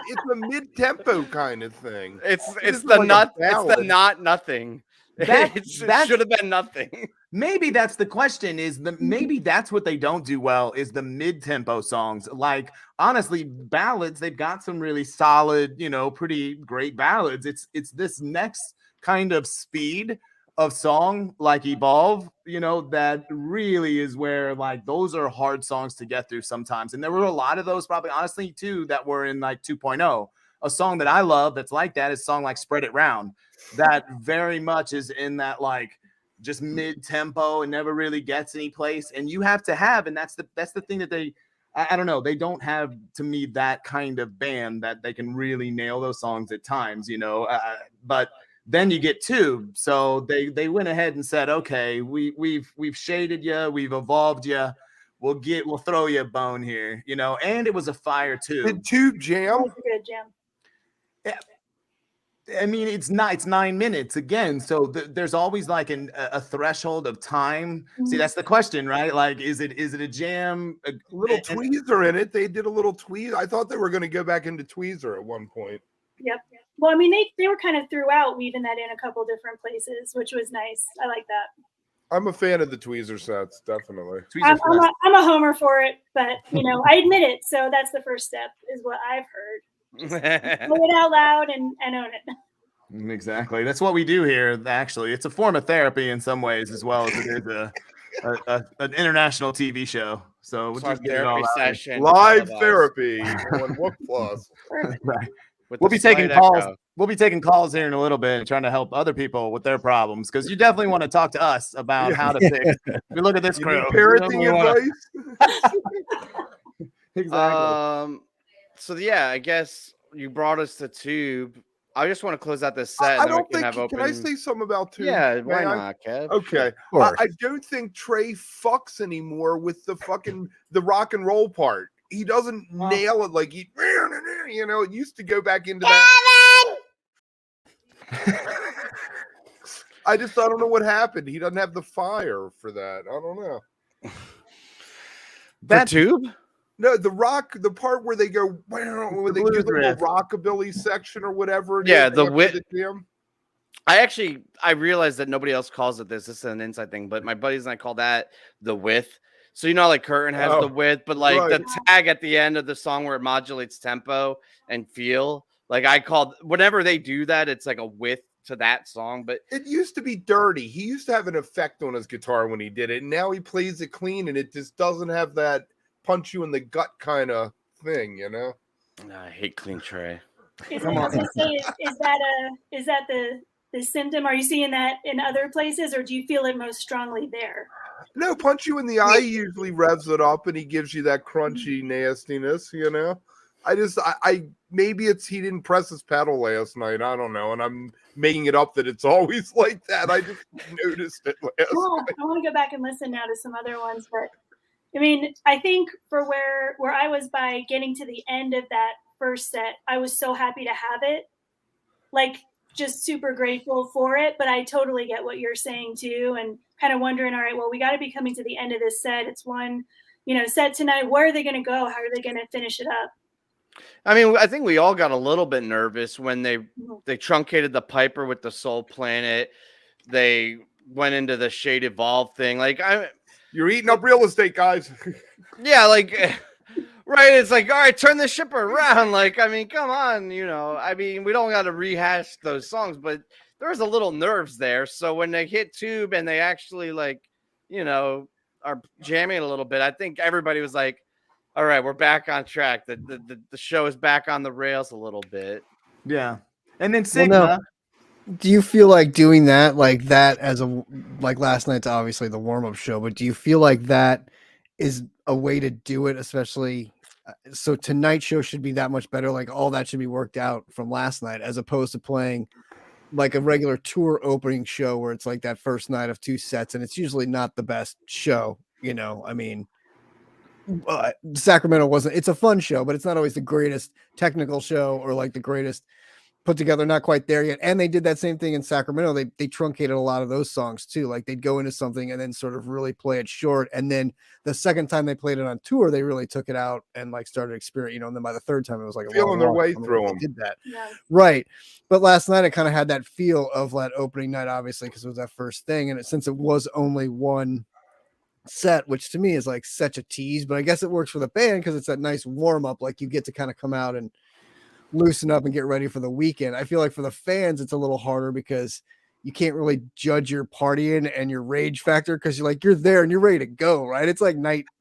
it's a mid-tempo kind of thing. It's the not nothing. It should have been nothing. Maybe that's the question, maybe that's what they don't do well, is the mid-tempo songs. Like, honestly, ballads, they've got some really solid, you know, pretty great ballads. It's this next kind of speed of song, like Evolve, you know, that really is where, like, those are hard songs to get through sometimes. And there were a lot of those, probably, honestly, too, that were in like 2.0. A song that I love that's like that is a song like Spread It Round, that very much is in that, like, just mid-tempo and never really gets any place. And you have to have, and that's the thing that I don't know, they don't have, to me, that kind of band that they can really nail those songs at times, you know. But then you get Tube, so they went ahead and said, okay, we've shaded you, we've evolved you, we'll throw you a bone here, you know. And it was a fire too. Did Tube jam? Good jam. Yeah. I mean, it's 9 minutes again, so there's always like a threshold of time. See, that's the question, right? Like, is it a jam? A little tweezer in it. They did a little tweezer. I thought they were going to go back into tweezer at one point. Yep. Well, I mean, they were kind of throughout weaving that in a couple different places, which was nice. I like that. I'm a fan of the tweezer sets, definitely. I'm a homer for it, but, you know, I admit it. So that's the first step, is what I've heard. Just say it out loud and own it. Exactly. That's what we do here, actually. It's a form of therapy in some ways, as well as it is an international TV show. So we'll just get it all session. Live therapy on Wook Plus. Right. We'll be taking calls. We'll be taking calls here in a little bit, trying to help other people with their problems, because you definitely want to talk to us about how to fix. We look at this crew. Parenting advice. Exactly. So yeah, I guess you brought us to Tube. I just want to close out this set. I don't think. Can I say something about Tube? Yeah, why not, Kev? Okay. I don't think Trey fucks anymore with the rock and roll part. He doesn't nail it like he, you know, it used to go back into that. I don't know what happened. He doesn't have the fire for that. I don't know. That Tube? No, the part where they go, when they do the little rockabilly section or whatever. Yeah, the wit. I realized that nobody else calls it this. This is an inside thing, but my buddies and I call that the width. So, you know, like Curtin has the width, but like the tag at the end of the song where it modulates tempo and feel, like I called, whenever they do that, it's like a width to that song. But it used to be dirty. He used to have an effect on his guitar when he did it. And now he plays it clean, and it just doesn't have that punch you in the gut kind of thing, you know? I hate clean Trey. Is that the symptom? Are you seeing that in other places, or do you feel it most strongly there? No, punch you in the eye usually revs it up, and he gives you that crunchy nastiness, you know? Maybe it's he didn't press his pedal last night. I don't know. And I'm making it up that it's always like that. I just noticed it last night. I want to go back and listen now to some other ones, but I mean, I think for where I was by getting to the end of that first set, I was so happy to have it. Like, just super grateful for it. But I totally get what you're saying too. And kind of wondering, all right, well, we got to be coming to the end of this set. It's one, set tonight. Where are they going to go? How are they going to finish it up? I mean, I think we all got a little bit nervous when they truncated the Piper with the Soul Planet. They went into the Shade Evolve thing. Like, you're eating up real estate, guys. Yeah, like, right? It's like, all right, turn the ship around. Like, I mean, come on, I mean, we don't got to rehash those songs, but there's a little nerves there. So when they hit Tube and they actually are jamming a little bit, I think everybody was like, all right, we're back on track. The show is back on the rails a little bit. Yeah. And then Sigma. Well, now, do you feel like doing that as like last night's obviously the warm-up show, but do you feel like that is a way to do it, especially so tonight's show should be that much better, like all that should be worked out from last night, as opposed to playing like a regular tour opening show where it's like that first night of 2 sets and it's usually not the best show, I mean, Sacramento it's a fun show, but it's not always the greatest technical show or like the greatest put together, not quite there yet. And they did that same thing in Sacramento. They truncated a lot of those songs too. Like they'd go into something and then sort of really play it short. And then the second time they played it on tour, they really took it out and like started experience, and then by the third time it was like feeling their way through them. Did that. Yeah. Right. But last night I kind of had that feel of that opening night, obviously, because it was that first thing. And since it was only one set, which to me is like such a tease, but I guess it works for the band because it's that nice warm up. Like you get to kind of come out and loosen up and get ready for the weekend. I feel like for the fans, it's a little harder because you can't really judge your partying and your rage factor because you're there and you're ready to go, right? It's like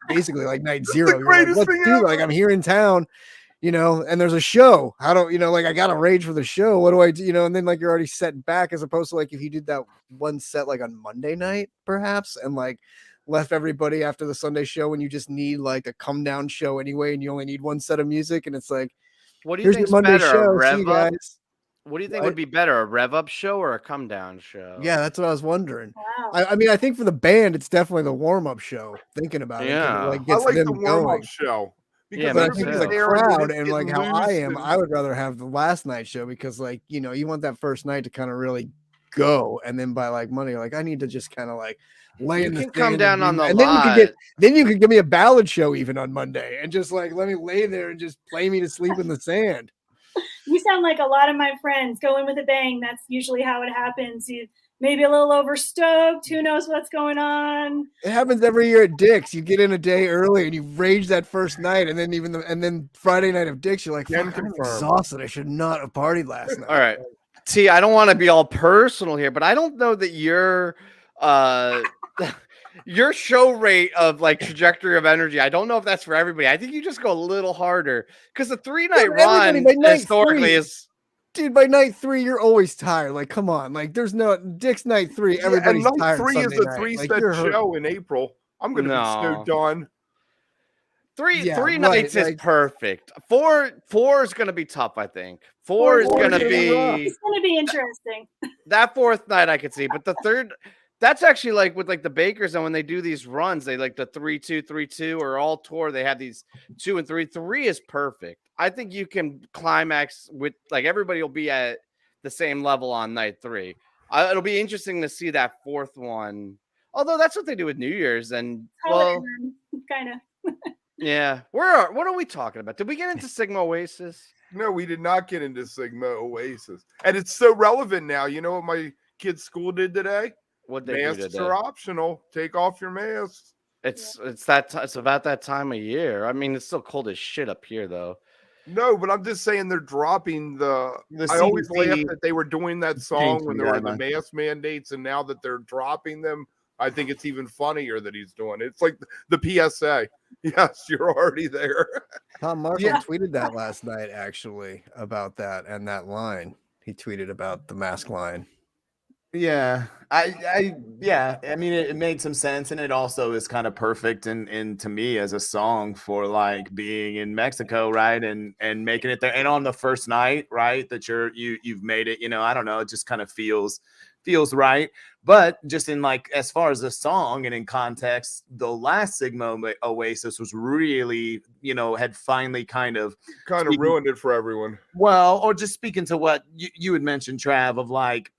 basically like night zero. You're like, let's do like I'm here in town, and there's a show. How do like I got to rage for the show? What do I do? And then like you're already set back, as opposed to like if you did that one set like on Monday night, perhaps, and like left everybody after the Sunday show and you just need like a come down show anyway, and you only need one set of music, and it's like, what do you think Monday better, show, a rev up? guys. What do you think would be better, a rev up show or a come down show? Yeah, that's what I was wondering. Wow. I mean, I think for the band, it's definitely the warm up show. Thinking about it, like gets I like them the warm going. up show. Because but I think for the crowd and like how I am, I would rather have the last night show because like, you want that first night to kind of really go. And then by like Monday, like I need to just kind of like lay in the can come down on the and lot. then you could give me a ballad show even on Monday and just like let me lay there and just play me to sleep in the sand. You sound like a lot of my friends go in with a bang. That's usually how it happens. You maybe a little overstoked. Who knows what's going on? It happens every year at Dick's. You get in a day early and you rage that first night, and then then Friday night of Dick's, you're like, I'm exhausted. I should not have partied last night. All right, T, I don't want to be all personal here, but I don't know that your show rate of like trajectory of energy, I don't know if that's for everybody. I think you just go a little harder because the 3-night run historically is. Dude, by night 3, you're always tired. Like, come on. Like, there's no Dick's night 3. Everybody's and night tired. 3 is a 3-set like, show in April. I'm going to be so done. Three nights is perfect. Four is going to be tough, I think. Four is going to be. It's going to be interesting. That fourth night I could see, but the third. That's actually like with like the Bakers, and when they do these runs, they like the 3-2, 3-2, or all tour. They have these 2 and 3. 3 is perfect. I think you can climax with like everybody will be at the same level on night 3. It'll be interesting to see that fourth one. Although that's what they do with New Year's, and well, kind of. Yeah. What are we talking about? Did we get into Sigma Oasis? No, we did not get into Sigma Oasis, and it's so relevant now. You know what my kid's school did today? What they masks are optional. Take off your masks. It's about that time of year. I mean, it's still cold as shit up here, though. No, but I'm just saying they're dropping the I always laughed that they were doing that song when there were the mask mandates, and now that they're dropping them, I think it's even funnier that he's doing it. It's like the PSA. Yes, you're already there. Tom Marshall tweeted that last night, actually, about that and that line. He tweeted about the mask line. Yeah, I mean, it made some sense, and it also is kind of perfect and to me as a song for like being in Mexico, right, and making it there, and on the first night, right, that you've made it. I don't know, it just kind of feels right. But just in like as far as the song and in context, the last Sigma Oasis was really, had finally kind of ruined it for everyone. Well, or just speaking to what you had mentioned, Trav, of like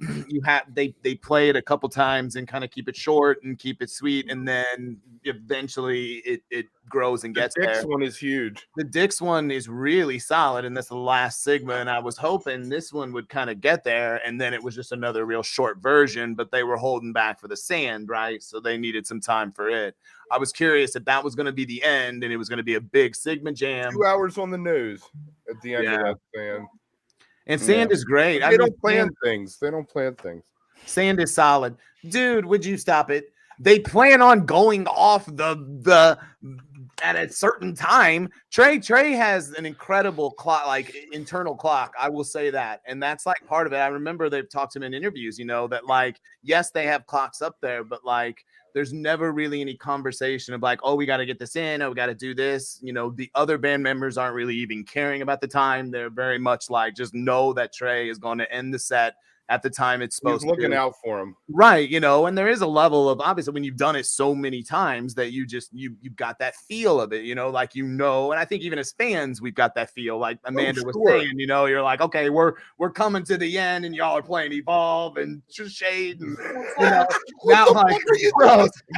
they play it a couple times and kind of keep it short and keep it sweet, and then eventually it grows and gets there. The Dix one is huge. The Dix one is really solid, and that's the last Sigma. And I was hoping this one would kind of get there, and then it was just another real short version, but they were holding back for the Sand, right? So they needed some time for it. I was curious if that was going to be the end, and it was going to be a big Sigma jam. 2 hours on the nose at the end of that Sand. And Sand is great. They don't plan things. They don't plan things. Sand is solid. Dude, would you stop it? They plan on going off the at a certain time. Trey has an incredible clock, like internal clock. I will say that. And that's like part of it. I remember they've talked to him in interviews, that like, yes, they have clocks up there, but like there's never really any conversation of like, oh, we got to get this in. Oh, we got to do this. The other band members aren't really even caring about the time. They're very much like, just know that Trey is going to end the set at the time it's supposed to. He's looking out for him. Right. And there is a level of, obviously, when you've done it so many times that you've got that feel of it, like, and I think even as fans, we've got that feel, like Amanda was saying, you're like, okay, we're coming to the end and y'all are playing Evolve and Shade. And, now like,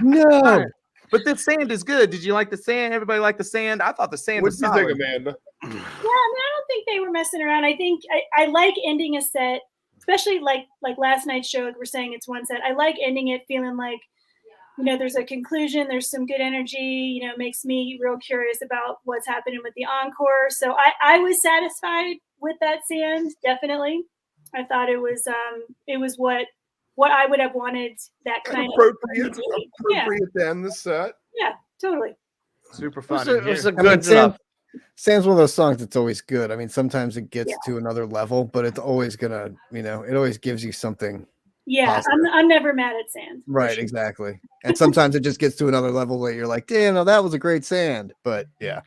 no. But the Sand is good. Did you like the Sand? Everybody like the Sand? I thought the Sand was solid. What do you think, Amanda? Yeah, I don't think they were messing around. I think I like ending a set, especially like last night's show. Like we're saying, it's one set. I like ending it feeling like, there's a conclusion. There's some good energy. Makes me real curious about what's happening with the encore. So I was satisfied with that Sand. Definitely, I thought it was what I would have wanted. That kind appropriate of to end the set. Yeah, totally. Super fun. It was a good enough. Sand's one of those songs that's always good. I mean, sometimes it gets to another level, but it's always gonna, it always gives you something. Yeah, I'm never mad at Sand. Right, sure. Exactly. And sometimes it just gets to another level where you're like, damn, no, that was a great Sand. But yeah.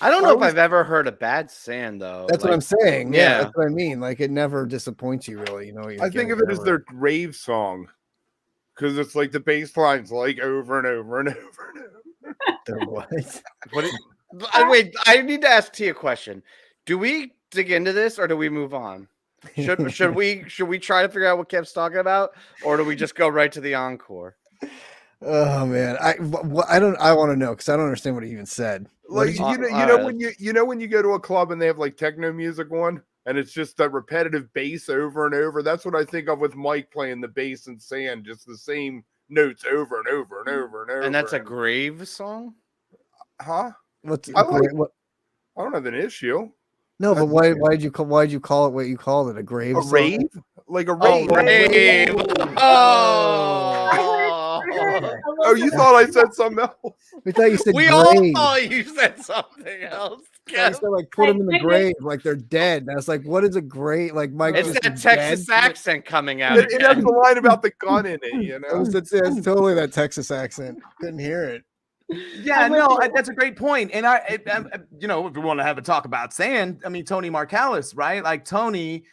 I don't know if I've ever heard a bad Sand though. That's what I'm saying. Yeah, that's what I mean. Like it never disappoints you really. I think of it as their rave song. Because it's like the bass line's like over and over and over and over. Wait, I need to ask T a question. Do we dig into this or do we move on? Should we try to figure out what Kev's talking about, or do we just go right to the encore? Oh man, I want to know because I don't understand what he even said. Like when you go to a club and they have like techno music on, and it's just that repetitive bass over and over. That's what I think of with Mike playing the bass and Sand, just the same notes over and over and over and over. And that's a Grave song, huh? I don't have an issue. No, but why'd you call it what you called it? A grave? A rave? Like a rave. Rave. Oh, you thought I said something else? We thought you said we grave. all thought you said something else. I said like put them in the grave, like they're dead. And I was like, what is a grave? Like Mike, it's that Texas accent coming out. It has the line about the gun in it, It's totally that Texas accent. Couldn't hear it. Yeah, no, that's a great point. And if we want to have a talk about Sand, I mean, Tony Marcalis, right? Like Tony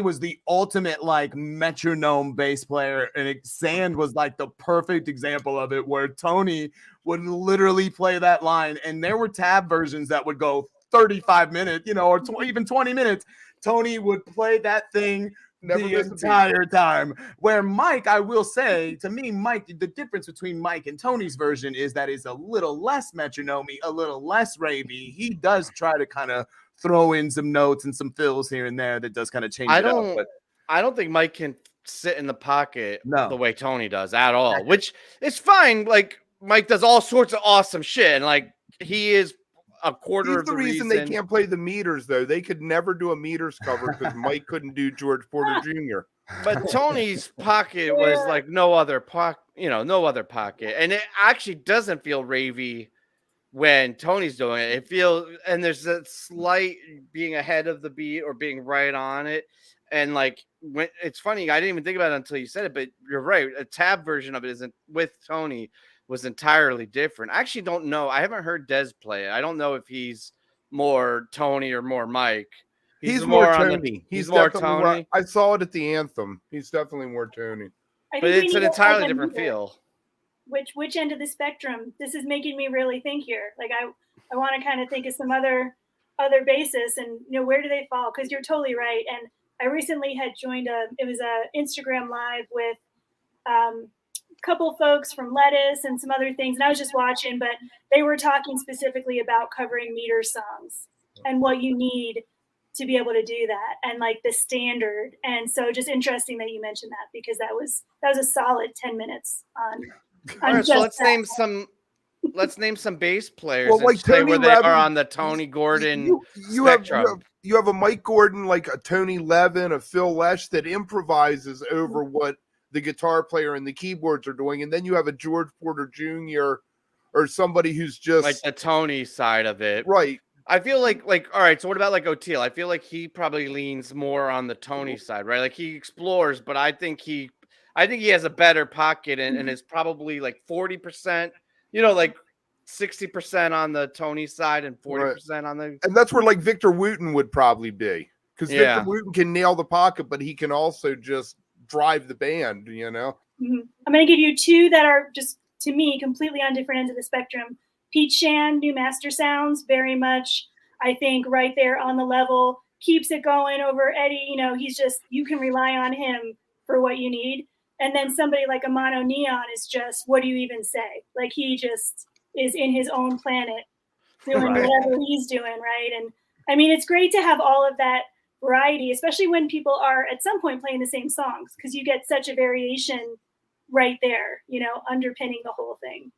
was the ultimate like metronome bass player, and Sand was like the perfect example of it, where Tony would literally play that line, and there were tab versions that would go 35 minutes, or even 20 minutes. Tony would play that thing the entire time. Where Mike, I will say, to me, Mike, the difference between Mike and Tony's version is that it's a little less metronome-y, a little less ravey. He does try to kind of throw in some notes and some fills here and there that does kind of change it up. But I don't think Mike can sit in the pocket the way Tony does at all, which is fine. Like Mike does all sorts of awesome shit, and like he is a quarter of the reason they can't play the meters, though. They could never do a meters cover because Mike couldn't do George Porter Jr. But Tony's pocket was like no other pocket, and it actually doesn't feel ravey when Tony's doing it. It feels, and there's a slight being ahead of the beat or being right on it, and like when it's funny, I didn't even think about it until you said it, but you're right. A tab version of it isn't with Tony. Was entirely different. I actually don't know. I haven't heard Des play it. I don't know if he's more Tony or more Mike. He's more Tony. He's more Tony. I saw it at the Anthem. He's definitely more Tony. I But think we it's an need entirely like a different meter. feel. Which end of the spectrum? This is making me really think here. Like I want to kind of think of some other basis, and where do they fall? Because you're totally right. And I recently had joined it was a Instagram live with a couple folks from Lettuce and some other things, and I was just watching, but they were talking specifically about covering meter songs and what you need to be able to do that, and like the standard. And so just interesting that you mentioned that, because that was a solid 10 minutes on All right, so let's that. name some bass players Well, and like say Tony where they are Levin, on the Tony Gordon you have spectrum. you have a Mike Gordon, like a Tony Levin, a Phil Lesh that improvises over what the guitar player and the keyboards are doing, and then you have a George Porter Jr. or somebody who's just like the Tony side of it. right. I feel like all right, so what about like O'Teal? I feel like he probably leans more on the Tony side, right? Like he explores, but I think he has a better pocket and is probably like 40%, like 60% on the Tony side and 40% on the. And that's where like Victor Wooten would probably be, because Yeah. Victor Wooten can nail the pocket, but he can also just drive the band. I'm going to give you two that are just, to me, completely on different ends of the spectrum. Pete Shan, New Master Sounds, very much, I think, right there on the level, keeps it going over Eddie. He's just, you can rely on him for what you need. And then somebody like Amano Neon is just, what do you even say? Like, he just is in his own planet doing whatever he's doing, right? And I mean, it's great to have all of that variety, especially when people are at some point playing the same songs, because you get such a variation right there, underpinning the whole thing.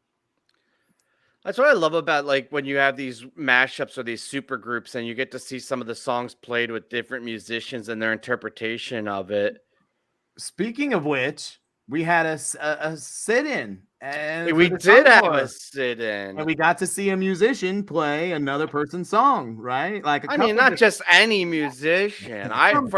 That's what I love about like when you have these mashups or these super groups and you get to see some of the songs played with different musicians and their interpretation of it. Speaking of which, we had a sit-in. And we did have a sit-in. And we got to see a musician play another person's song, right? Like I mean, not just any musician. I think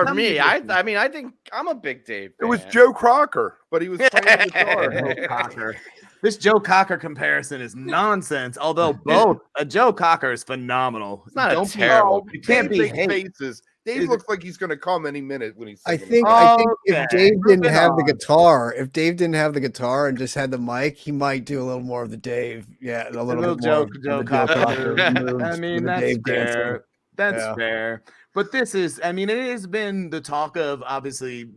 I'm a big Dave fan. It was Joe Crocker, but he was playing the guitar. Joe Cocker. This Joe Cocker comparison is nonsense. Although both Joe Cocker is phenomenal. It's not a terrible. You can't be faces. Dave looks like he's going to come any minute when he's. I think if Dave didn't have the guitar, and just had the mic, he might do a little more of the Dave. Yeah, a little bit more Joe Cocker. I mean, that's fair. That's fair. But this is, I mean, it has been the talk of obviously,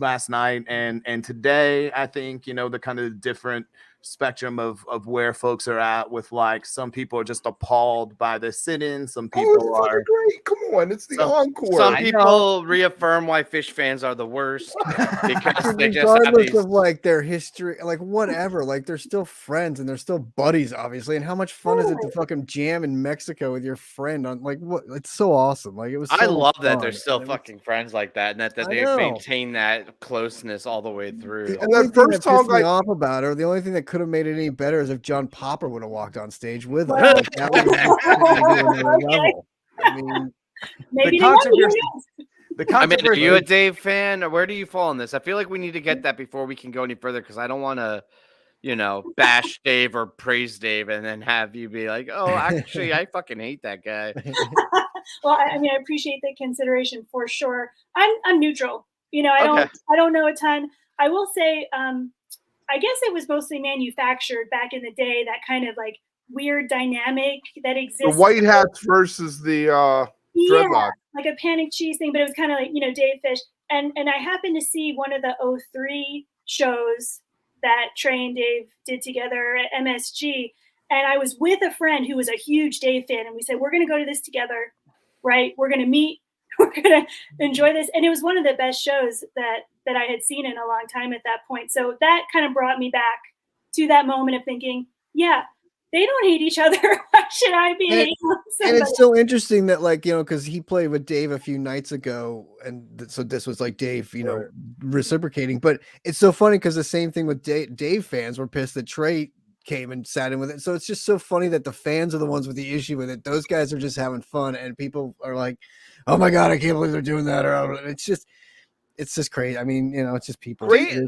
last night and today. I think, the kind of different spectrum of where folks are at with, like, some people are just appalled by the sit-in. Some people are great. Come on, it's the encore. Some people reaffirm why Fish fans are the worst because they just regardless of like their history, like whatever, like they're still friends and they're still buddies, obviously. And how much fun is it to fucking jam in Mexico with your friend on like what? It's so awesome. Like it was. I love that they're still fucking friends like that, and that they maintain that closeness all the way through. And that first song pissed me off about her, the only thing that could have made it any better is if John Popper would have walked on stage with her. Like, that would have level. I mean, maybe I mean, are you a Dave fan, or where do you fall on this? I feel like we need to get that before we can go any further, because I don't want to, bash Dave or praise Dave and then have you be like, oh, actually, I fucking hate that guy. Well, I mean, I appreciate the consideration for sure. I'm neutral. I don't know a ton. I will say, I guess it was mostly manufactured back in the day, that kind of like weird dynamic that exists. The white hats versus the dreadlock. Like a panic cheese thing, but it was kind of like, Dave Fish. And I happened to see one of the 03 shows that Trey and Dave did together at MSG. And I was with a friend who was a huge Dave fan. And we said, we're going to go to this together, right? We're going to meet. We're going to enjoy this. And it was one of the best shows that I had seen in a long time at that point. So that kind of brought me back to that moment of thinking, yeah, they don't hate each other. Why should I be hating somebody? And it's so interesting that, like, because he played with Dave a few nights ago. And so this was like Dave, reciprocating. But it's so funny because the same thing with Dave fans were pissed that Trey came and sat in with it. So it's just so funny that the fans are the ones with the issue with it. Those guys are just having fun. And people are like, oh my God, I can't believe they're doing that. Or it's just crazy. I mean, it's just people. Dave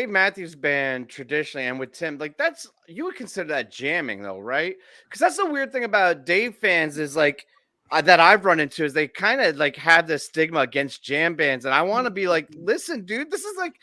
Matthews Band traditionally, and with Tim, like you would consider that jamming though, right? Because that's the weird thing about Dave fans is like that I've run into is they kind of like have this stigma against jam bands, and I want to be like, listen, dude, this is like,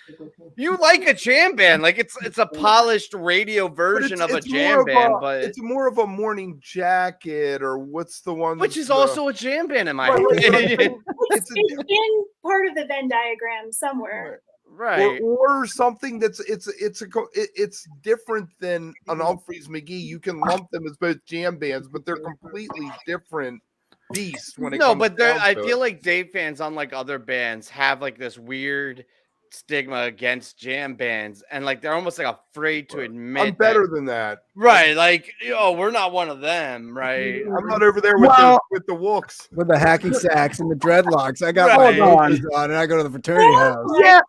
you like a jam band, like it's a polished radio version of a jam band, but it's more of a Morning Jacket, or what's the one, which is also a jam band in my opinion. It's in part of the Venn diagram somewhere. Right. Or something that's it's different than an Humphreys McGee. You can lump them as both jam bands, but they're completely different beasts when it comes down to I feel like Dave fans, unlike other bands, have like this weird stigma against jam bands, and like they're almost like afraid to admit I'm better than that. Right, like, we're not one of them, right? I'm not over there with the Wooks. With the hacky sacks and the dreadlocks. I got Right. my on and I go to the fraternity house. Yeah.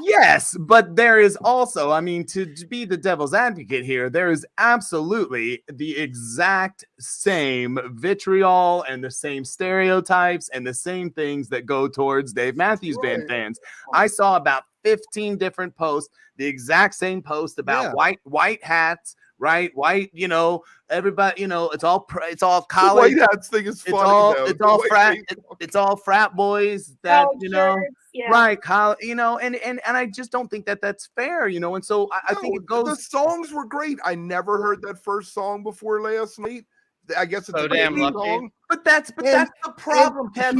Yes, but there is also, I mean, to be the devil's advocate here, there is absolutely the exact same vitriol and the same stereotypes and the same things that go towards Dave Matthews Band fans. I saw about 15 different posts, the exact same post about white hats, right? White, everybody, it's all college. The white hats thing is funny. It's all frat boys that, Yeah. right, college, and I just don't think that that's fair, and so I think it goes. The songs were great. I never heard that first song before last night. I guess it's So a damn great lucky. song. But that's the problem, Kev.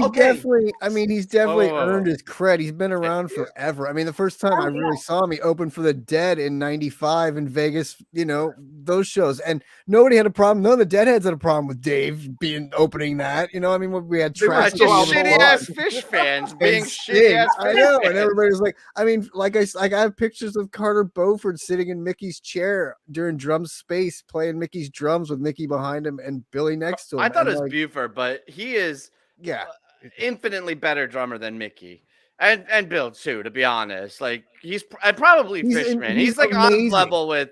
He's definitely earned his cred. He's been around forever. I mean, the first time I really saw him, he opened for the Dead in '95 in Vegas. Those shows, and nobody had a problem. None of the Deadheads had a problem with Dave opening that. I mean, we had trash. Just shitty ass Fish fans being shitty ass. I know, and everybody was like, I mean, like I have pictures of Carter Beauford sitting in Mickey's chair during drum space, playing Mickey's drums with Mickey behind him and Billy next to him. I thought it was Buford, but he is infinitely better drummer than Mickey and Bill too. To be honest, like he's probably Fishman. He's like on level with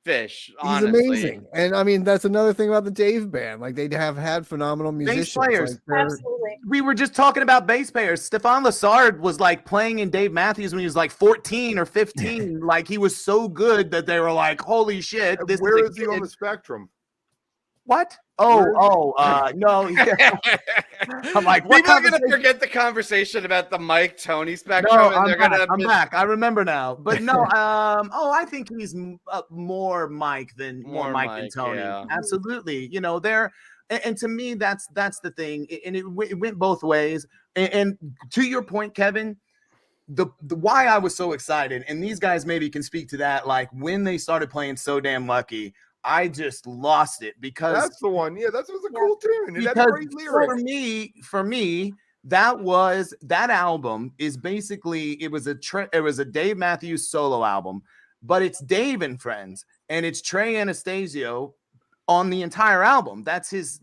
Fish. Honestly. He's amazing, and I mean that's another thing about the Dave band. Like they have had phenomenal musicians. Bass players. Absolutely. We were just talking about bass players. Stefan Lassard was like playing in Dave Matthews when he was like 14 or 15. Like he was so good that they were like, "Holy shit!" Where is he on the spectrum? What? No. I'm like, what? People are gonna forget the conversation about the Mike Tony spectrum. No, and I'm back. I remember now. But no, I think he's more Mike than more Mike and Tony. Yeah. Absolutely. And to me, that's the thing. And it went both ways. And to your point, Kevin, the why I was so excited, and these guys maybe can speak to that, like when they started playing So Damn Lucky, I just lost it because that's the one. Yeah, that was a cool tune. And that's great lyrics. For me, that album is basically it was a Dave Matthews solo album, but it's Dave and Friends, and it's Trey Anastasio on the entire album. That's his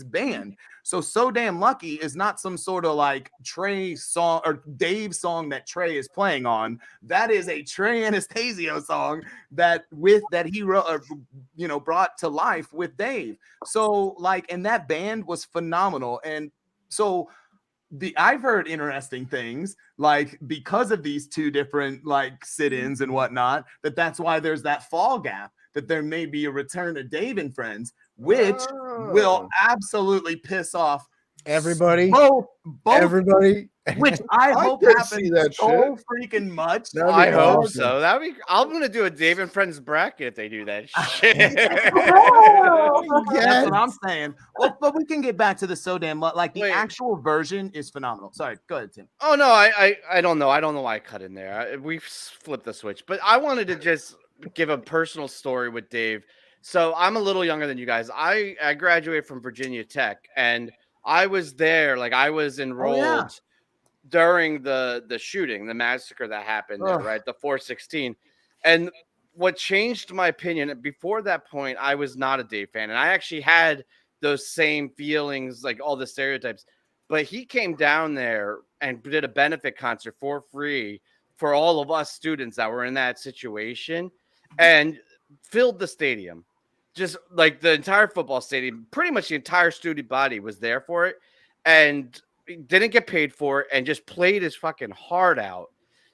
band. So Damn Lucky is not some sort of like Trey song or Dave song that Trey is playing on. That is a Trey Anastasio song that he wrote, brought to life with Dave. So and that band was phenomenal. And so I've heard interesting things like because of these two different like sit-ins and whatnot, that's why there's that fall gap, that there may be a return of Dave and Friends, which will absolutely piss off everybody. Both everybody. Which I hope happens so freaking much. I hope so. I'm gonna do a Dave and Friends bracket if they do that shit. That's what I'm saying. Well, but we can get back to the So Damn like the actual version is phenomenal. Sorry, go ahead, Tim. Oh no, I don't know. I don't know why I cut in there. We flipped the switch, but I wanted to just give a personal story with Dave. So I'm a little younger than you guys. I graduated from Virginia Tech, and I was there. Like I was enrolled during the shooting, the massacre that happened there, right? The 416. And what changed my opinion, before that point, I was not a Dave fan. And I actually had those same feelings, like all the stereotypes. But he came down there and did a benefit concert for free for all of us students that were in that situation and filled the stadium. Just like the entire football stadium, pretty much the entire student body was there for it. And didn't get paid for it and just played his fucking heart out.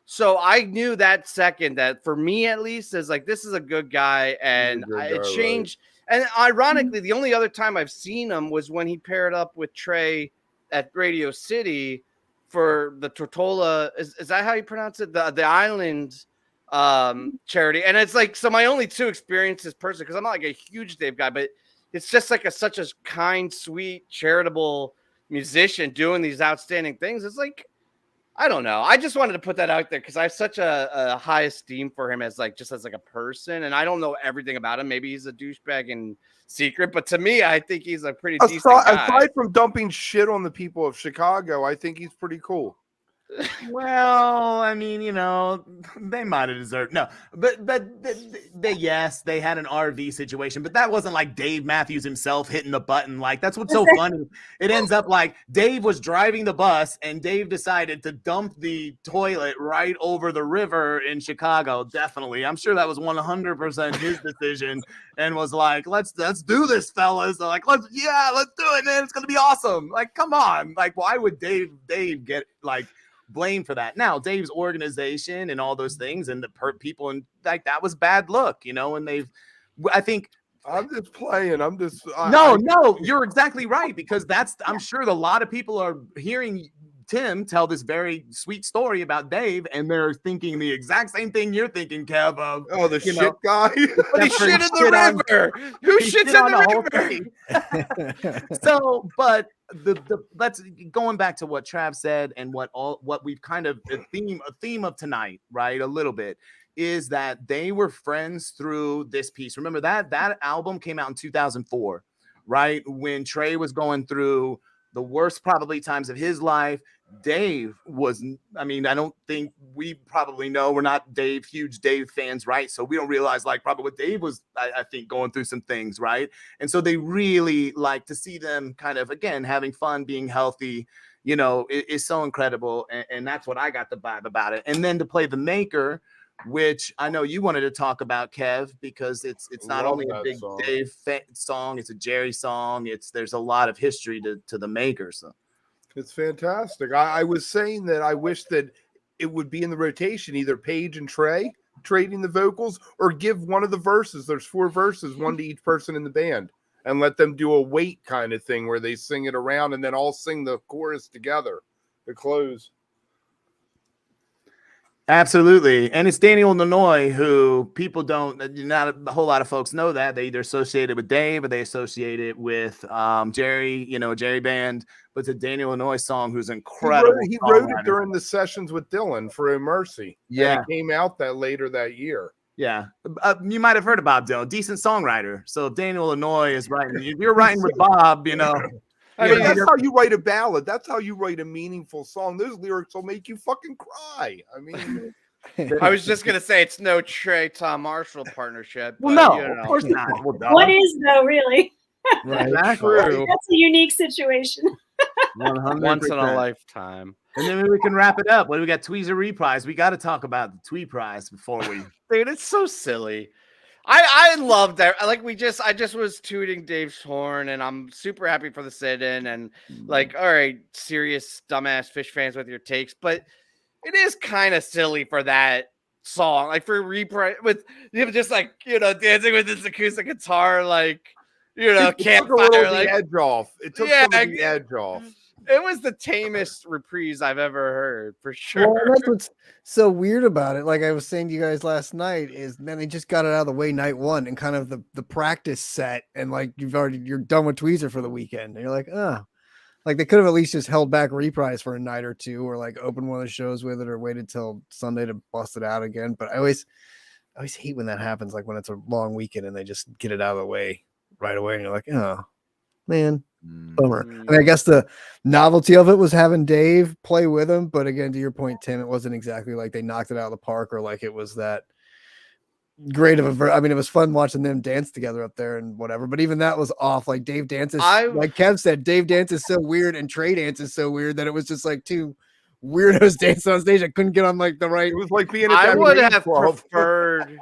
So I knew that second that for me at least is like, this is a good guy. And it changed. And ironically, the only other time I've seen him was when he paired up with Trey at Radio City for the Tortola. Is that how you pronounce it? The Island charity. And it's like, so my only two experiences personally, because I'm not like a huge Dave guy, but it's just like such a kind, sweet, charitable musician doing these outstanding things. It's like, I don't know. I just wanted to put that out there because I have such a high esteem for him as like a person, and I don't know everything about him. Maybe he's a douchebag in secret, but to me, I think he's a pretty decent guy. Aside from dumping shit on the people of Chicago, I think he's pretty cool. Well, I mean, they might have deserved but yes, they had an RV situation, but that wasn't like Dave Matthews himself hitting the button. Like, that's what's so funny. It ends up like Dave was driving the bus and Dave decided to dump the toilet right over the river in Chicago. Definitely, I'm sure that was 100% his decision, and was like, let's do this, fellas. They're like, let's do it, man. It's gonna be awesome. Like, come on. Like, why would Dave get like blame for that? Now, Dave's organization and all those things, and the people, and like, that was bad luck, and I think I'm just playing. No, you're exactly right, because I'm sure a lot of people are hearing Tim tell this very sweet story about Dave, and they're thinking the exact same thing you're thinking, Kev. Of, the shit guy. But he shit in the river. Who shits in the river? So, but let's going back to what Trav said, and what we've kind of a theme of tonight, right? A little bit is that they were friends through this piece. Remember that album came out in 2004, right? When Trey was going through the worst probably times of his life. Dave was, I don't think we probably know, we're not huge Dave fans, right? So we don't realize like probably what Dave was, I think, going through some things, right? And so they really like to see them kind of, again, having fun, being healthy, is so incredible. And that's what I got the vibe about it. And then to play the Maker, which I know you wanted to talk about, Kev, because it's not only a big song. Dave song, it's a Jerry song. There's a lot of history to the Maker. So it's fantastic. I was saying that I wish that it would be in the rotation, either Paige and Trey trading the vocals, or give one of the verses. There's 4 verses, one to each person in the band, and let them do a wait kind of thing where they sing it around and then all sing the chorus together to close. Absolutely. And it's Daniel Lanois, who people not a whole lot of folks know that. They either associate it with Dave or they associate it with Jerry, Jerry Band. But it's a Daniel Lanois song who's incredible. He wrote it during the sessions with Dylan for Oh Mercy. Yeah. And it came out later that year. Yeah. You might have heard of Bob Dylan, decent songwriter. So if Daniel Lanois is writing, if you're writing with Bob, that's how you write a ballad. That's how you write a meaningful song. Those lyrics will make you fucking cry. I was just gonna say it's no Trey Tom Marshall partnership. Well, no, of course not. What is though, really? Right. Exactly. That's a unique situation. 100%. Once in a lifetime. And then maybe we can wrap it up. What do we got? Tweezer Reprise. We got to talk about the Twee Prize before we. Dude, it's so silly. I love that. Like I just was tooting Dave's horn, and I'm super happy for the sit-in, and like, all right, serious dumbass Fish fans with your takes, but it is kind of silly for that song, like for reprise with just like dancing with this acoustic guitar, like campfire, like edge off. It took some of the edge off. It was the tamest reprise I've ever heard, for sure. Well, that's what's so weird about it. Like I was saying to you guys last night, is man, they just got it out of the way night one, and kind of the practice set, and like you're done with Tweezer for the weekend, and you're like, like they could have at least just held back Reprise for a night or two, or like opened one of the shows with it, or waited till Sunday to bust it out again. But I always hate when that happens, like when it's a long weekend and they just get it out of the way right away, and you're like, oh man. Bummer. I mean, I guess the novelty of it was having Dave play with him, but again, to your point, Tim, it wasn't exactly like they knocked it out of the park, or like it was that great of a. I mean, it was fun watching them dance together up there and whatever, but even that was off. Like Dave dances, like Kev said, Dave dance is so weird, and Trey dance is so weird that it was just like two weirdos dancing on stage. I couldn't get on like the right. It was like being. I would have preferred.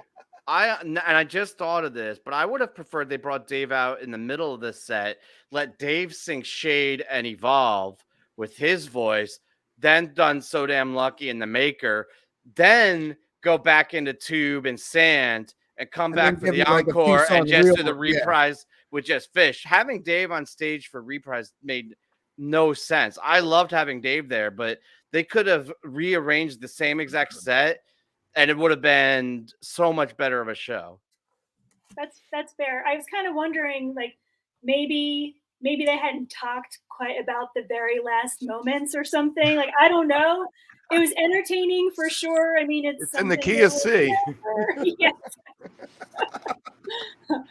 I just thought of this, but I would have preferred they brought Dave out in the middle of the set, let Dave sing Shade and Evolve with his voice, then done So Damn Lucky in the Maker, then go back into Tube and Sand, and come And then back for give the you, like, a few encore and songs just real- do the yeah. reprise with just Fish. Having Dave on stage for reprise made no sense. I loved having Dave there, but they could have rearranged the same exact set and it would have been so much better of a show. That's fair. I was kind of wondering, like, maybe they hadn't talked quite about the very last moments or something. Like, I don't know. It was entertaining for sure. I mean, it's in the something key that of C. yeah.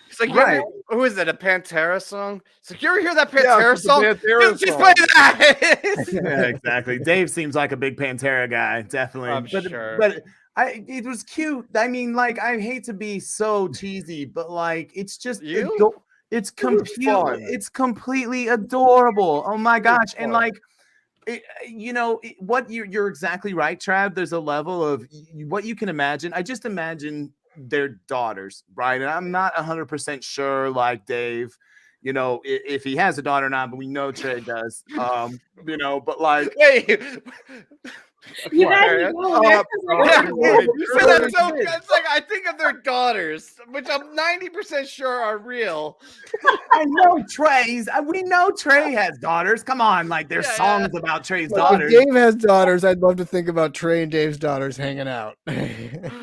It's like, Right. who is that? A Pantera song? It's like, you ever hear that Yeah, Pantera it's a song? Pantera Just song. play that. Yeah, exactly. Dave seems like a big Pantera guy, definitely. I'm sure. But it was cute. I mean, like, I hate to be so cheesy, but like, it's just it's fun. it's completely adorable. Oh my gosh! And fun. like, what you're exactly right, Trav. There's a level of what you can imagine. I just imagine their daughters, right? And I'm not 100% sure, like Dave, if he has a daughter or not, but we know Trey does. But like, Hey, You had me going there. you said that so good. It's like I think of their daughters, which I'm 90% sure are real. I know Trey's. We know Trey has daughters. Come on, like there's songs about Trey's daughters. If Dave has daughters, I'd love to think about Trey and Dave's daughters hanging out.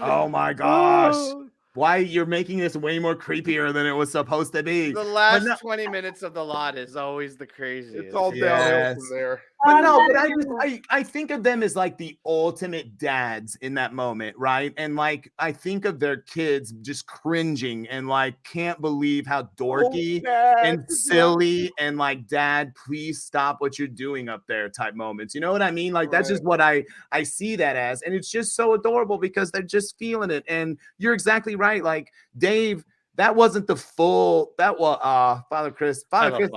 Oh my gosh. Why you're making this way more creepier than it was supposed to be. The last 20 minutes of the lot is always the craziest. It's all downhill from there. But no, but I think of them as like the ultimate dads in that moment, right? And like I think of their kids just cringing and like can't believe how dorky and silly and like, Dad, please stop what you're doing up there type moments. You know what I mean? Like that's just what I see that as, and it's just so adorable because they're just feeling it. And you're exactly right. Like Dave. That wasn't the full. That was Father Chris. Father Chris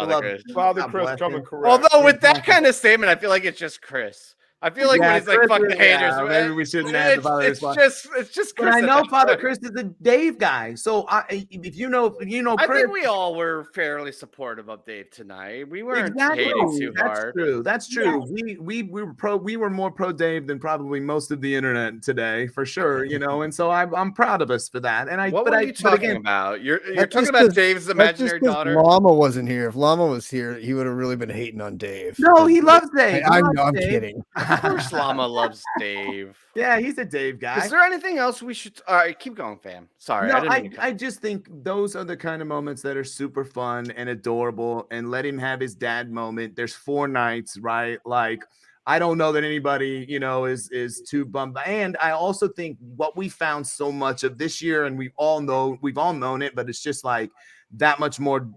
coming correct. Although with that kind of statement, I feel like it's just Chris. I feel like when he's like, "Fuck the haters," maybe we shouldn't add the Father Chris. It's just Chris. But I know Father Chris is a Dave guy, so if you know, I Chris, think we all were fairly supportive of Dave tonight. We weren't hating too hard. That's true. Yeah. We were more pro Dave than probably most of the internet today, for sure. And so I'm proud of us for that. And what are you talking about? You're talking about Dave's imaginary daughter. Llama wasn't here. If Llama was here, he would have really been hating on Dave. No, he loves Dave. I'm kidding. Of course, Llama loves Dave. Yeah, he's a Dave guy. Is there anything else we should? All right, keep going, fam. Sorry, no, I just think those are the kind of moments that are super fun and adorable. And let him have his dad moment. There's 4 nights, right? Like, I don't know that anybody, is too bummed. And I also think what we found so much of this year, and we've all known it, but it's just like that much more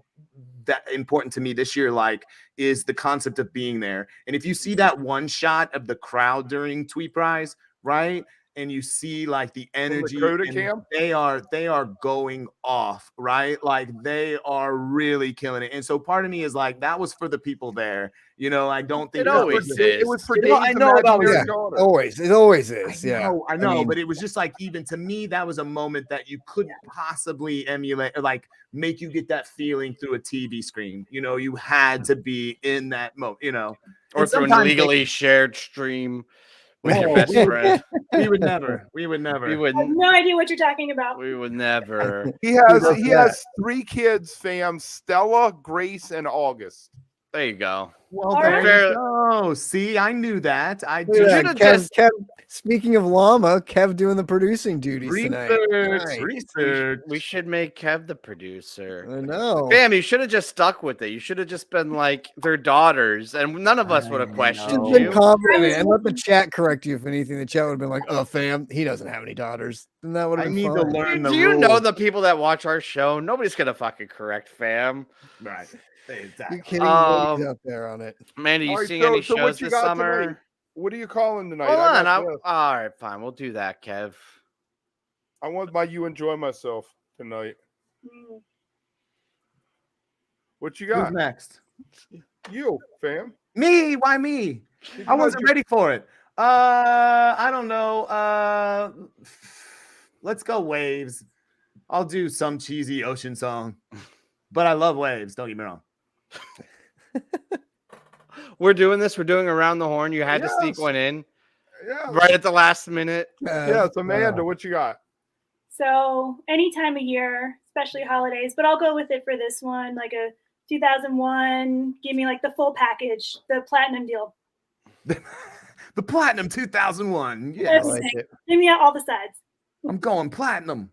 that important to me this year, like, is the concept of being there. And if you see that one shot of the crowd during Tweet Prize, right? And you see like the energy, they are going off, right? Like they are really killing it. And so part of me is like, that was for the people there. I don't think it always is. It was for Dave's I know about it. Always. It always is. Yeah. I know, but it was just like, even to me, that was a moment that you couldn't possibly emulate, or like make you get that feeling through a TV screen. You had to be in that moment, or through a legally shared stream with your best friend. We would never. We I have no idea what you're talking about. We would never. He has 3 kids, fam: Stella, Grace, and August. There you go. Well, there you go. See, I knew that. I Kev, speaking of Llama, Kev doing the producing duties tonight. Research. We should make Kev the producer. I know. Bam, you should have just stuck with it. You should have just been like their daughters, and none of us would have questioned you. Been confident and let the chat correct you if anything. The chat would have been like, "Oh, fam, he doesn't have any daughters." Then that would have been fine. To learn the Do you know the people that watch our show? Nobody's gonna fucking correct fam. Right. Exactly. You kidding? Nobody's out there on it. Mandy, you seeing any shows this summer? Tonight? What are you calling tonight? Hold on. All right, fine. We'll do that, Kev. I want my You Enjoy Myself tonight. What you got? Who's next? You, fam. Me? Why me? I wasn't ready for it. I don't know. Let's go Waves. I'll do some cheesy ocean song. But I love Waves. Don't get me wrong. We're doing this. We're doing Around the Horn. You had to sneak one in right at the last minute. Yes, Amanda, what you got? So any time of year, especially holidays, but I'll go with it for this one, like a 2001. Give me like the full package, the platinum deal. The platinum 2001. I Yes. like it. Give me all the sides. I'm going platinum.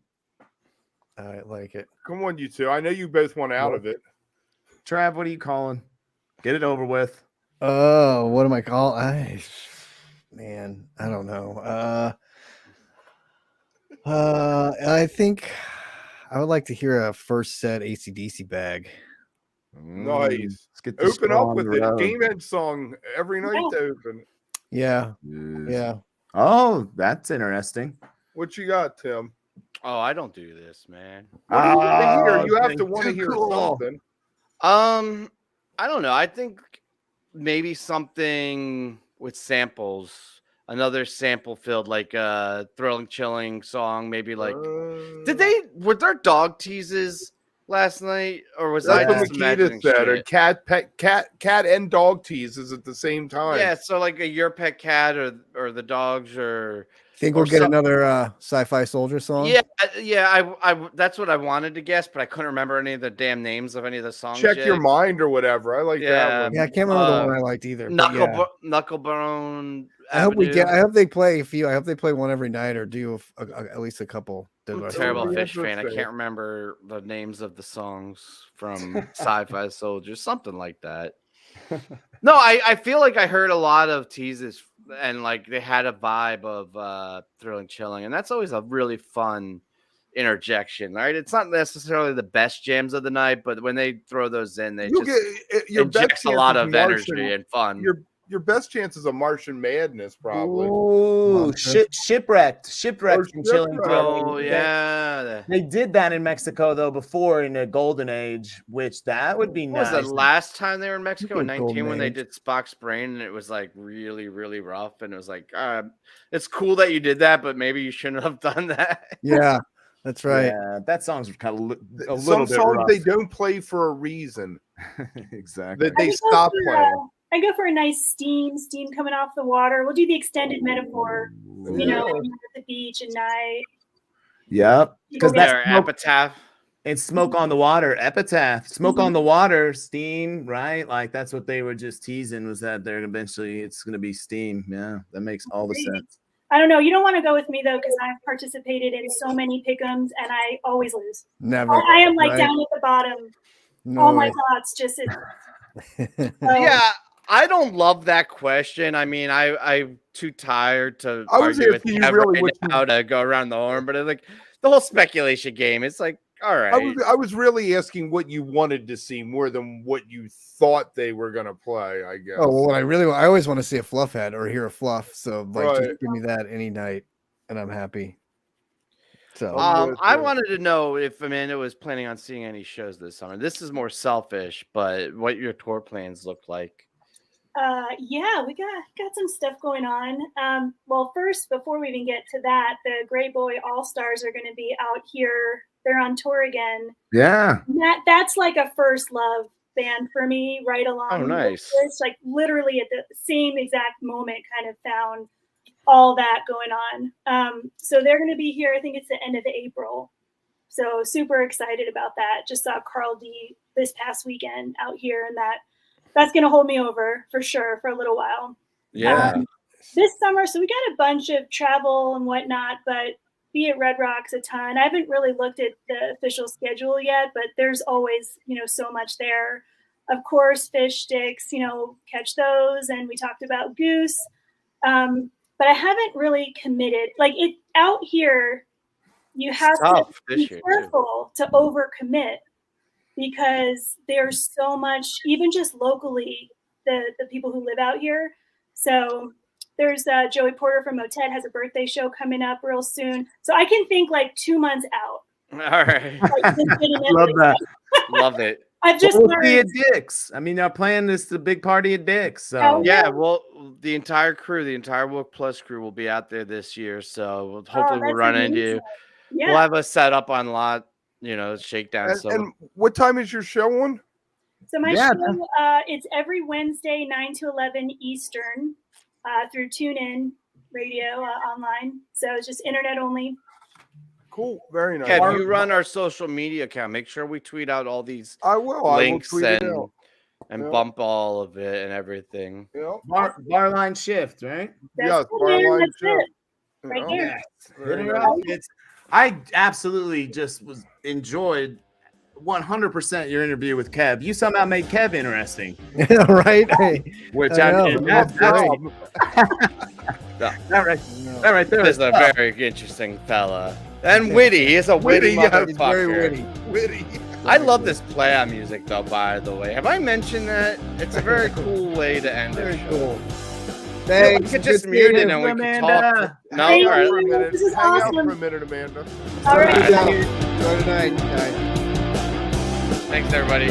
I like it. Come on, you two. I know you both want out of it. Trav, what are you calling? Get it over with. Oh, what am I calling? Man, I don't know. I think I would like to hear a first set AC/DC bag. Nice. Let's get this Open show up on with the it. road. Game Edge song every night to open. Yeah, Yes. yeah. Oh, that's interesting. What you got, Tim? Oh, I don't do this, man. What do you want to hear? You have thank to want to you, hear cool. something. I don't know. I think maybe something with samples, another sample filled like a thrilling, chilling song. Maybe like, were there dog teases last night, or was I That's what just Makita imagining said. A shit? cat and dog teases at the same time. Yeah, so like a your pet cat or the dogs or. Think Or we'll get some- another Sci-Fi Soldier song? Yeah. I that's what I wanted to guess, but I couldn't remember any of the damn names of any of the songs. Check yet. your mind or whatever. I like that Yeah. one. Yeah, I can't remember the one I liked either. but yeah. Knucklebone. I hope we Avenue. get. I hope they play a few. I hope they play one every night or do at least a couple. I'm a That'll terrible be Fish fan. I interesting. can't remember the names of the songs from Sci-Fi Soldiers, something like that. No, I feel like I heard a lot of teases and like they had a vibe of thrilling, chilling, and that's always a really fun interjection, right? It's not necessarily the best jams of the night, but when they throw those in, they You'll just get your best injects a lot chance of is energy Martian- and fun. Your best chance is a Martian Madness, probably. Ooh, shipwrecked and chilling. Shipwrecked. Oh yeah. They did that in Mexico though before in the golden age, which that would be What was nice. the last time they were in Mexico in Good golden 19 when they age. did Spock's brain and it was like really, really rough and it was like it's cool that you did that, but maybe you shouldn't have done that. Yeah, that's right. Yeah, that song's kind of a Some little bit songs rough. they don't play for a reason. Exactly. They stop playing. I go for a nice steam coming off the water. We'll do the extended metaphor, you know, like at the beach at night. Yep. Because that's Their smoke, epitaph. it's smoke on the water, epitaph, smoke on the water, steam, right? Like that's what they were just teasing was that they're eventually it's going to be steam. Yeah, that makes all the sense. I don't know. You don't want to go with me though, because I've participated in so many pick'ems and I always lose. Never. I am like right? down at the bottom. No All my way. thoughts just. Yeah, I don't love that question. I mean, I'm too tired to I was argue with asking you Kevin really what you- now to go around the horn, but it's like the whole speculation game. It's like, all right. I was really asking what you wanted to see more than what you thought they were going to play, I guess. Oh well, I always want to see a fluff head or hear a fluff. So like, Right. just give me that any night, and I'm happy. So I wanted to know if Amanda was planning on seeing any shows this summer. This is more selfish, but what your tour plans look like. Yeah, we got some stuff going on. Well, first, before we even get to that, the Gray Boy All Stars are going to be out here. They're on tour again. Yeah. That's like a first love band for me, right along. Oh, nice. With this, like literally at the same exact moment, kind of found all that going on. So they're going to be here. I think it's the end of April. So super excited about that. Just saw Carl D this past weekend out here, and that's going to hold me over for sure for a little while. Yeah. This summer, so we got a bunch of travel and whatnot, but be at Red Rocks a ton. I haven't really looked at the official schedule yet, but there's always, so much there. Of course, fish sticks, catch those. And we talked about Goose. But I haven't really committed. Like it out here, you have to be careful to overcommit because there's so much, even just locally, the people who live out here. So there's Joey Porter from Motet has a birthday show coming up real soon. So I can think like 2 months out. All right. Love that. Love it. I've just we'll see at Dick's. I mean, they're planning the big party at Dick's. So yeah, well, the entire Wook Plus crew will be out there this year. So hopefully we'll run into you. Yeah. We'll have a set up on lot, shakedown. And what time is your show on? So my show, it's every Wednesday, 9 to 11 Eastern, through TuneIn Radio online. So it's just internet only. Cool. Very nice. Kev, you run our social media account. Make sure we tweet out all these I will. links I will tweet it out. and Yeah. bump all of it and everything. Yeah. Barline shift, right? Yes, That's it, man. Barline That's shift. it. Right there. Very Hit her nice. up. I absolutely just enjoyed 100% your interview with Kev. You somehow made Kev interesting, Right? Hey, which I know. that's Great. that right there. This is a very interesting fella. And witty. He is a witty, yeah, motherfucker. he's very witty. I love this play on music, though, by the way. Have I mentioned that? It's a very cool way to end Very it. cool. We Thanks. could just Good mute seeing it you. and we could Amanda. talk. No, Thank all right. For a minute. This is Hang out awesome. for a minute, Amanda. All right. Enjoy tonight. Thanks, everybody.